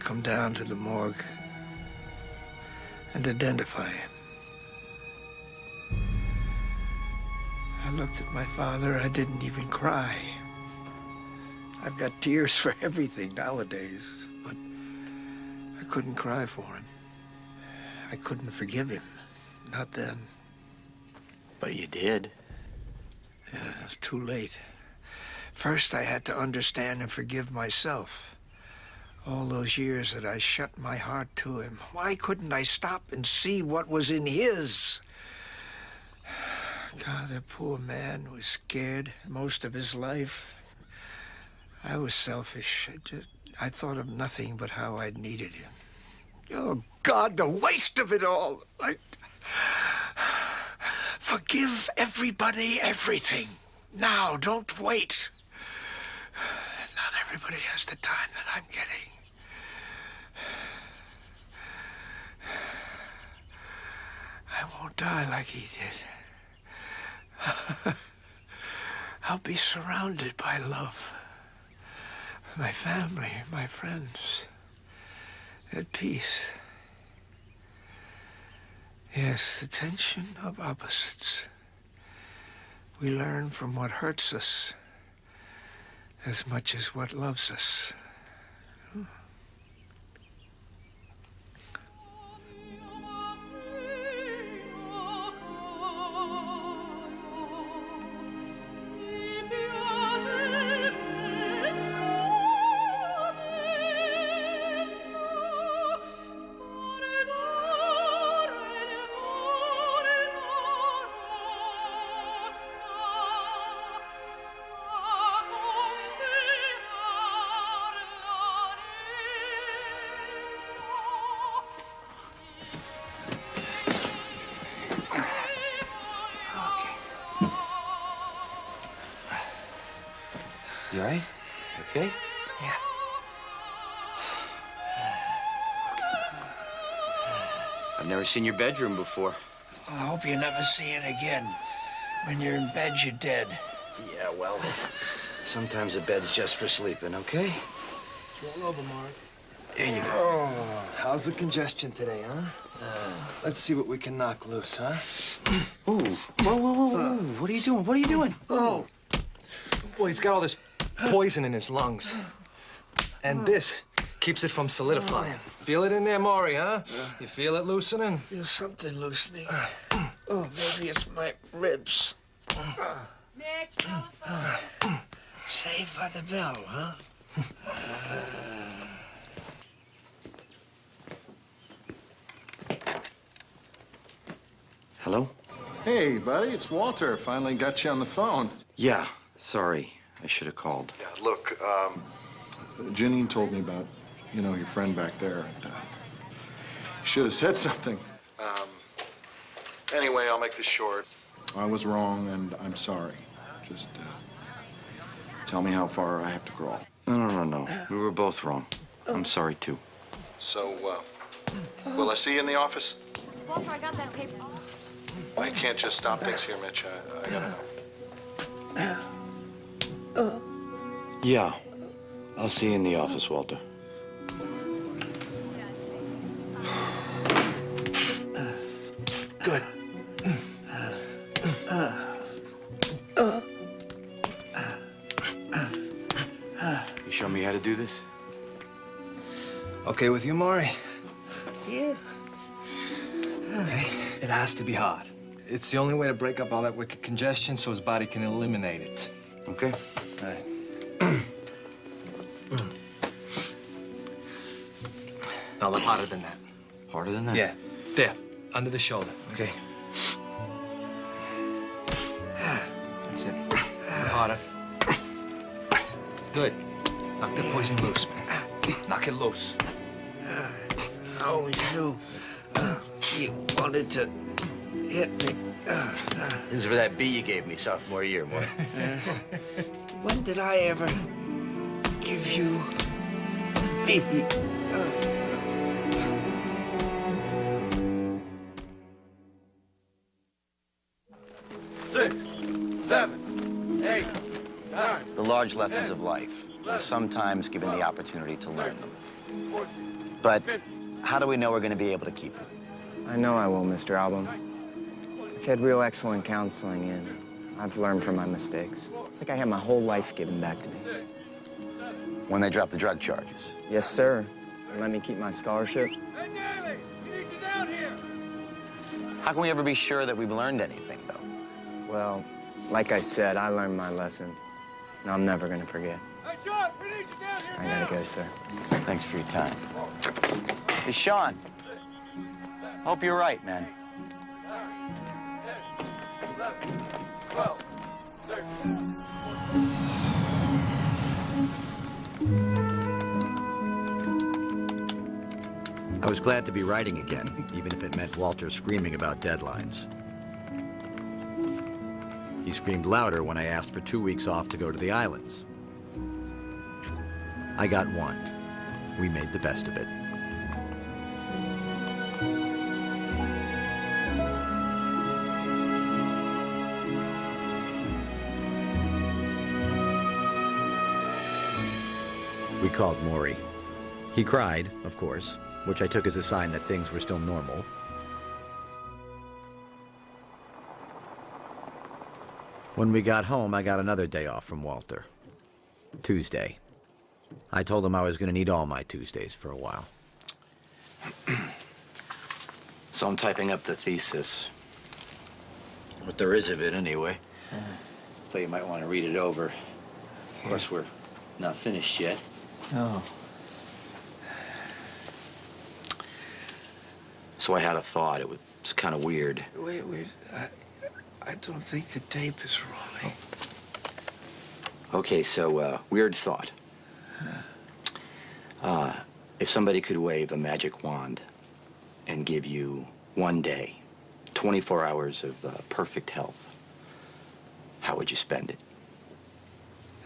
[SPEAKER 14] Come down to the morgue and identify him. I looked at my father. I didn't even cry. I've got tears for everything nowadays, but I couldn't cry for him. I couldn't forgive him. Not then.
[SPEAKER 4] But you did.
[SPEAKER 14] Yeah, it was too late. First, I had to understand and forgive myself. All those years that I shut my heart to him. Why couldn't I stop and see what was in his? God, that poor man was scared most of his life. I was selfish. I thought of nothing but how I'd needed him. Oh, God, the waste of it all. Forgive everybody everything. Now, don't wait. Not everybody has the time that I'm getting. I won't die like he did. I'll be surrounded by love. My family, my friends, at peace. Yes, the tension of opposites. We learn from what hurts us as much as what loves us.
[SPEAKER 1] You all right? Okay?
[SPEAKER 14] Yeah.
[SPEAKER 1] I've never seen your bedroom before.
[SPEAKER 14] I hope you never see it again. When you're in bed, you're dead.
[SPEAKER 1] Yeah, well, sometimes a bed's just for sleeping, okay?
[SPEAKER 5] Roll over, Mark.
[SPEAKER 1] There you go.
[SPEAKER 5] Oh, how's the congestion today, huh? Let's see what we can knock loose, huh?
[SPEAKER 1] Ooh, whoa. What are you doing? What are you doing?
[SPEAKER 5] Oh. Well, he's got all this poison in his lungs. And this keeps it from solidifying. Feel it in there, Morrie, huh? You feel it loosening?
[SPEAKER 14] Feel something loosening. Oh, maybe it's my ribs.
[SPEAKER 22] Mitch, telephone.
[SPEAKER 14] Saved by the bell, huh?
[SPEAKER 1] Hello?
[SPEAKER 6] Hey, buddy, it's Walter. Finally got you on the phone.
[SPEAKER 1] Yeah, sorry. I should have called.
[SPEAKER 6] Yeah, look, Janine told me about, your friend back there. And, you should have said something. Anyway, I'll make this short. I was wrong, and I'm sorry. Just, tell me how far I have to crawl.
[SPEAKER 1] No. We were both wrong. I'm sorry, too.
[SPEAKER 6] So, will I see you in the office?
[SPEAKER 22] Walter, I got that paper.
[SPEAKER 6] I can't just stop things here, Mitch. I gotta know.
[SPEAKER 1] Yeah. I'll see you in the office, Walter.
[SPEAKER 14] Good.
[SPEAKER 1] You show me how to do this?
[SPEAKER 5] Okay with you, Morrie?
[SPEAKER 14] Yeah.
[SPEAKER 5] Okay. It has to be hard. It's the only way to break up all that wicked congestion so his body can eliminate it.
[SPEAKER 1] Okay.
[SPEAKER 5] All right. Now, a little harder than that.
[SPEAKER 1] Harder than that?
[SPEAKER 5] Yeah. There. Under the shoulder.
[SPEAKER 1] Okay.
[SPEAKER 5] That's it. A little harder. Good. Knock the poison loose, man. Knock it loose.
[SPEAKER 14] I always knew you wanted to hit me.
[SPEAKER 12] This is for that B you gave me sophomore year, Morrie.
[SPEAKER 14] When did I ever give you a B?
[SPEAKER 1] 6, 7, 8, 9. The large lessons of life. We're sometimes given the opportunity to learn them. But how do we know we're going to be able to keep them?
[SPEAKER 16] I know I will, Mr. Albom. I've had real excellent counseling, and I've learned from my mistakes. It's like I had my whole life given back to me.
[SPEAKER 1] When they drop the drug charges?
[SPEAKER 16] Yes, sir. And let me keep my scholarship.
[SPEAKER 1] How can we ever be sure that we've learned anything, though?
[SPEAKER 16] Well, like I said, I learned my lesson. And I'm never going to forget. I gotta go, sir.
[SPEAKER 1] Thanks for your time. Hey, Sean. Hope you're right, man.
[SPEAKER 20] 11, 12, 13.
[SPEAKER 12] glad to be writing again, even if it meant Walter screaming about deadlines. He screamed louder when I asked for 2 weeks off to go to the islands. I got 1. We made the best of it. We called Morrie. He cried, of course, which I took as a sign that things were still normal. When we got home, I got another day off from Walter. Tuesday. I told him I was going to need all my Tuesdays for a while.
[SPEAKER 1] So I'm typing up the thesis. What there is of it, anyway. Thought you might want to read it over. Of course, we're not finished yet.
[SPEAKER 17] Oh.
[SPEAKER 1] So I had a thought. It was kind of weird.
[SPEAKER 17] Wait. I don't think the tape is rolling.
[SPEAKER 1] Okay, so, weird thought. If somebody could wave a magic wand and give you 1 day, 24 hours of perfect health, how would you spend it?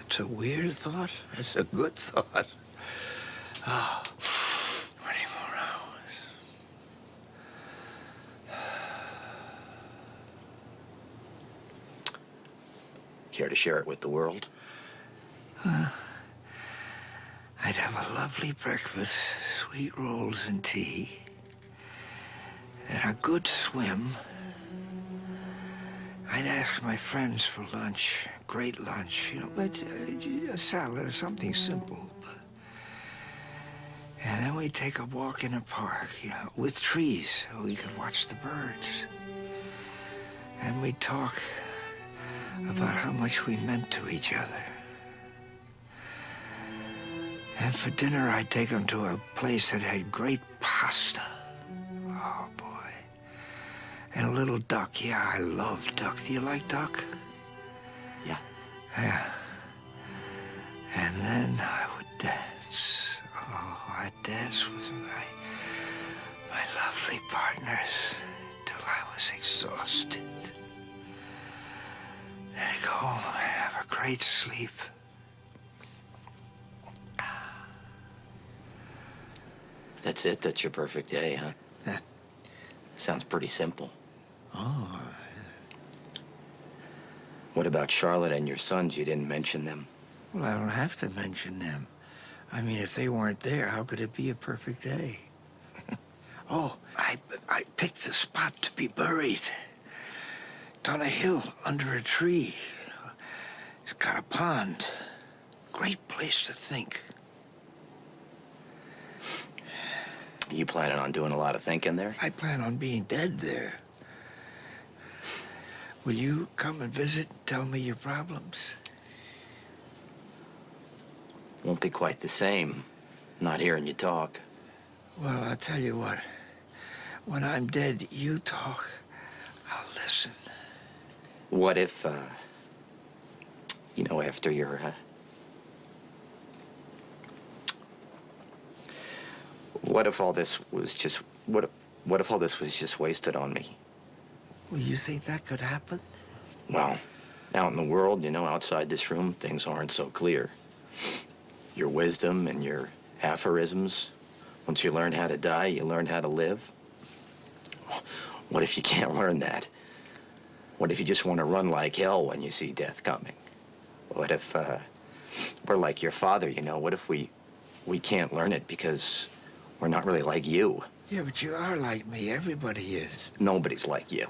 [SPEAKER 17] It's a weird thought. It's a good thought. Oh, 20 more hours.
[SPEAKER 1] Care to share it with the world?
[SPEAKER 17] I'd have a lovely breakfast, sweet rolls and tea, and a good swim. I'd ask my friends for lunch, great lunch, you know, but a salad or something simple. And then we'd take a walk in a park, you know, with trees, so we could watch the birds. And we'd talk about how much we meant to each other. And for dinner, I'd take them to a place that had great pasta. Oh, boy. And a little duck. Yeah, I love duck. Do you like duck?
[SPEAKER 1] Yeah.
[SPEAKER 17] Yeah. And then I would dance. Oh, I'd dance with my lovely partners till I was exhausted. Then I'd go home and have a great sleep.
[SPEAKER 1] That's it? That's your perfect day, huh?
[SPEAKER 17] Yeah.
[SPEAKER 1] Sounds pretty simple.
[SPEAKER 17] Oh.
[SPEAKER 1] What about Charlotte and your sons? You didn't mention them.
[SPEAKER 17] Well, I don't have to mention them. I mean, if they weren't there, how could it be a perfect day? Oh, I picked a spot to be buried. It's on a hill under a tree. It's got a pond. Great place to think.
[SPEAKER 1] You planning on doing a lot of thinking there?
[SPEAKER 17] I plan on being dead there. Will you come and visit and tell me your problems?
[SPEAKER 1] Won't be quite the same. Not hearing you talk.
[SPEAKER 17] Well, I'll tell you what. When I'm dead, you talk. I'll listen.
[SPEAKER 1] What if, you know, after you're, what if all this was just, what if all this was just wasted on me?
[SPEAKER 17] Well, you think that could happen?
[SPEAKER 1] Well, out in the world, you know, outside this room, things aren't so clear. Your wisdom and your aphorisms, once you learn how to die, you learn how to live. What if you can't learn that? What if you just want to run like hell when you see death coming? What if, we're like your father, you know? What if we can't learn it because we're not really like you?
[SPEAKER 17] Yeah, but you are like me. Everybody is.
[SPEAKER 1] Nobody's like you.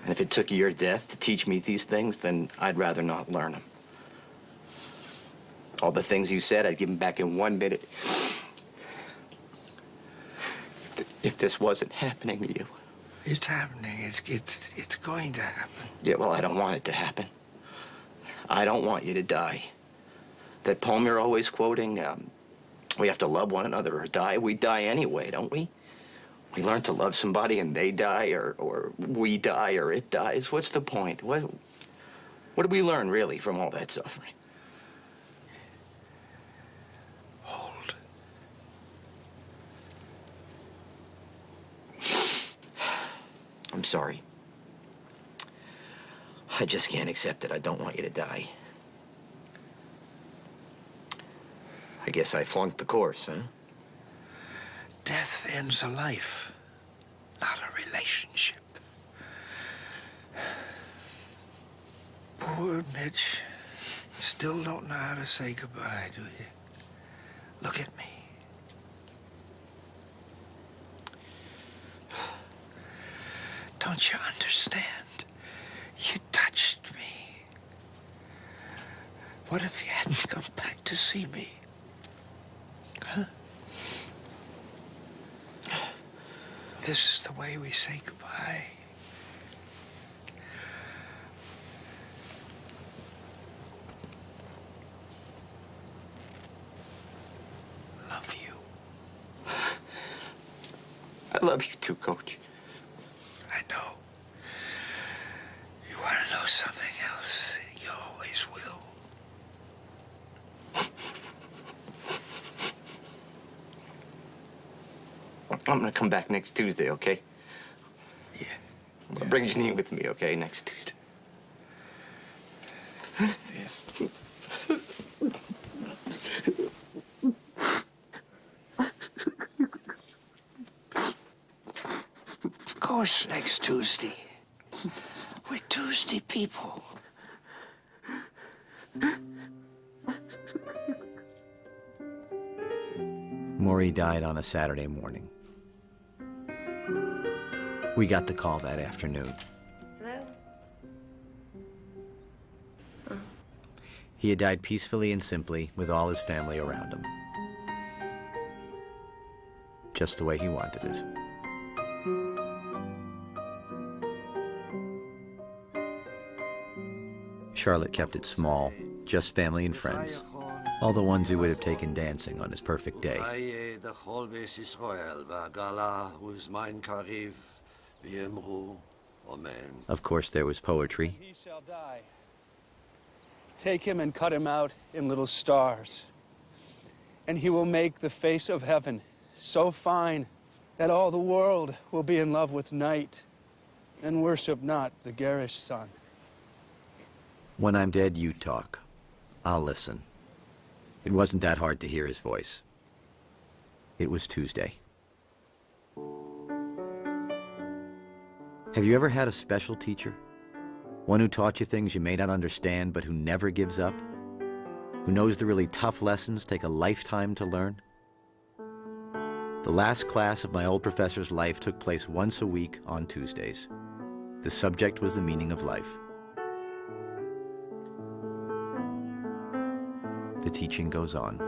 [SPEAKER 1] And if it took your death to teach me these things, then I'd rather not learn them. All the things you said, I'd give them back in 1 minute. If this wasn't happening to you.
[SPEAKER 17] It's happening. It's going to happen.
[SPEAKER 1] Yeah, well, I don't want it to happen. I don't want you to die. That poem you're always quoting, we have to love one another or die. We die anyway, don't we? We learn to love somebody and they die, or we die, or it dies. What's the point? What do we learn, really, from all that suffering? I'm sorry. I just can't accept it. I don't want you to die. I guess I flunked the course, huh?
[SPEAKER 17] Death ends a life, not a relationship. Poor Mitch. You still don't know how to say goodbye, do you? Look at me. Don't you understand? You touched me. What if you hadn't come back to see me? Huh? This is the way we say goodbye. Love you.
[SPEAKER 1] I love you too, Coach.
[SPEAKER 17] I know. You want to know something else? You always will.
[SPEAKER 1] I'm gonna come back next Tuesday, okay?
[SPEAKER 17] Yeah.
[SPEAKER 1] Bring Janine with me, okay? Next Tuesday.
[SPEAKER 17] Of course, next Tuesday. We're Tuesday people.
[SPEAKER 12] Morrie died on a Saturday morning. We got the call that afternoon.
[SPEAKER 9] Hello?
[SPEAKER 12] He had died peacefully and simply with all his family around him. Just the way he wanted it. Charlotte kept it small, just family and friends. All the ones who would have taken dancing on his perfect day. Of course, there was poetry.
[SPEAKER 11] He shall die. Take him and cut him out in little stars. And he will make the face of heaven so fine that all the world will be in love with night and worship not the garish sun.
[SPEAKER 12] When I'm dead, you talk. I'll listen. It wasn't that hard to hear his voice. It was Tuesday. Have you ever had a special teacher? One who taught you things you may not understand, but who never gives up? Who knows the really tough lessons take a lifetime to learn? The last class of my old professor's life took place once a week on Tuesdays. The subject was the meaning of life. The teaching goes on.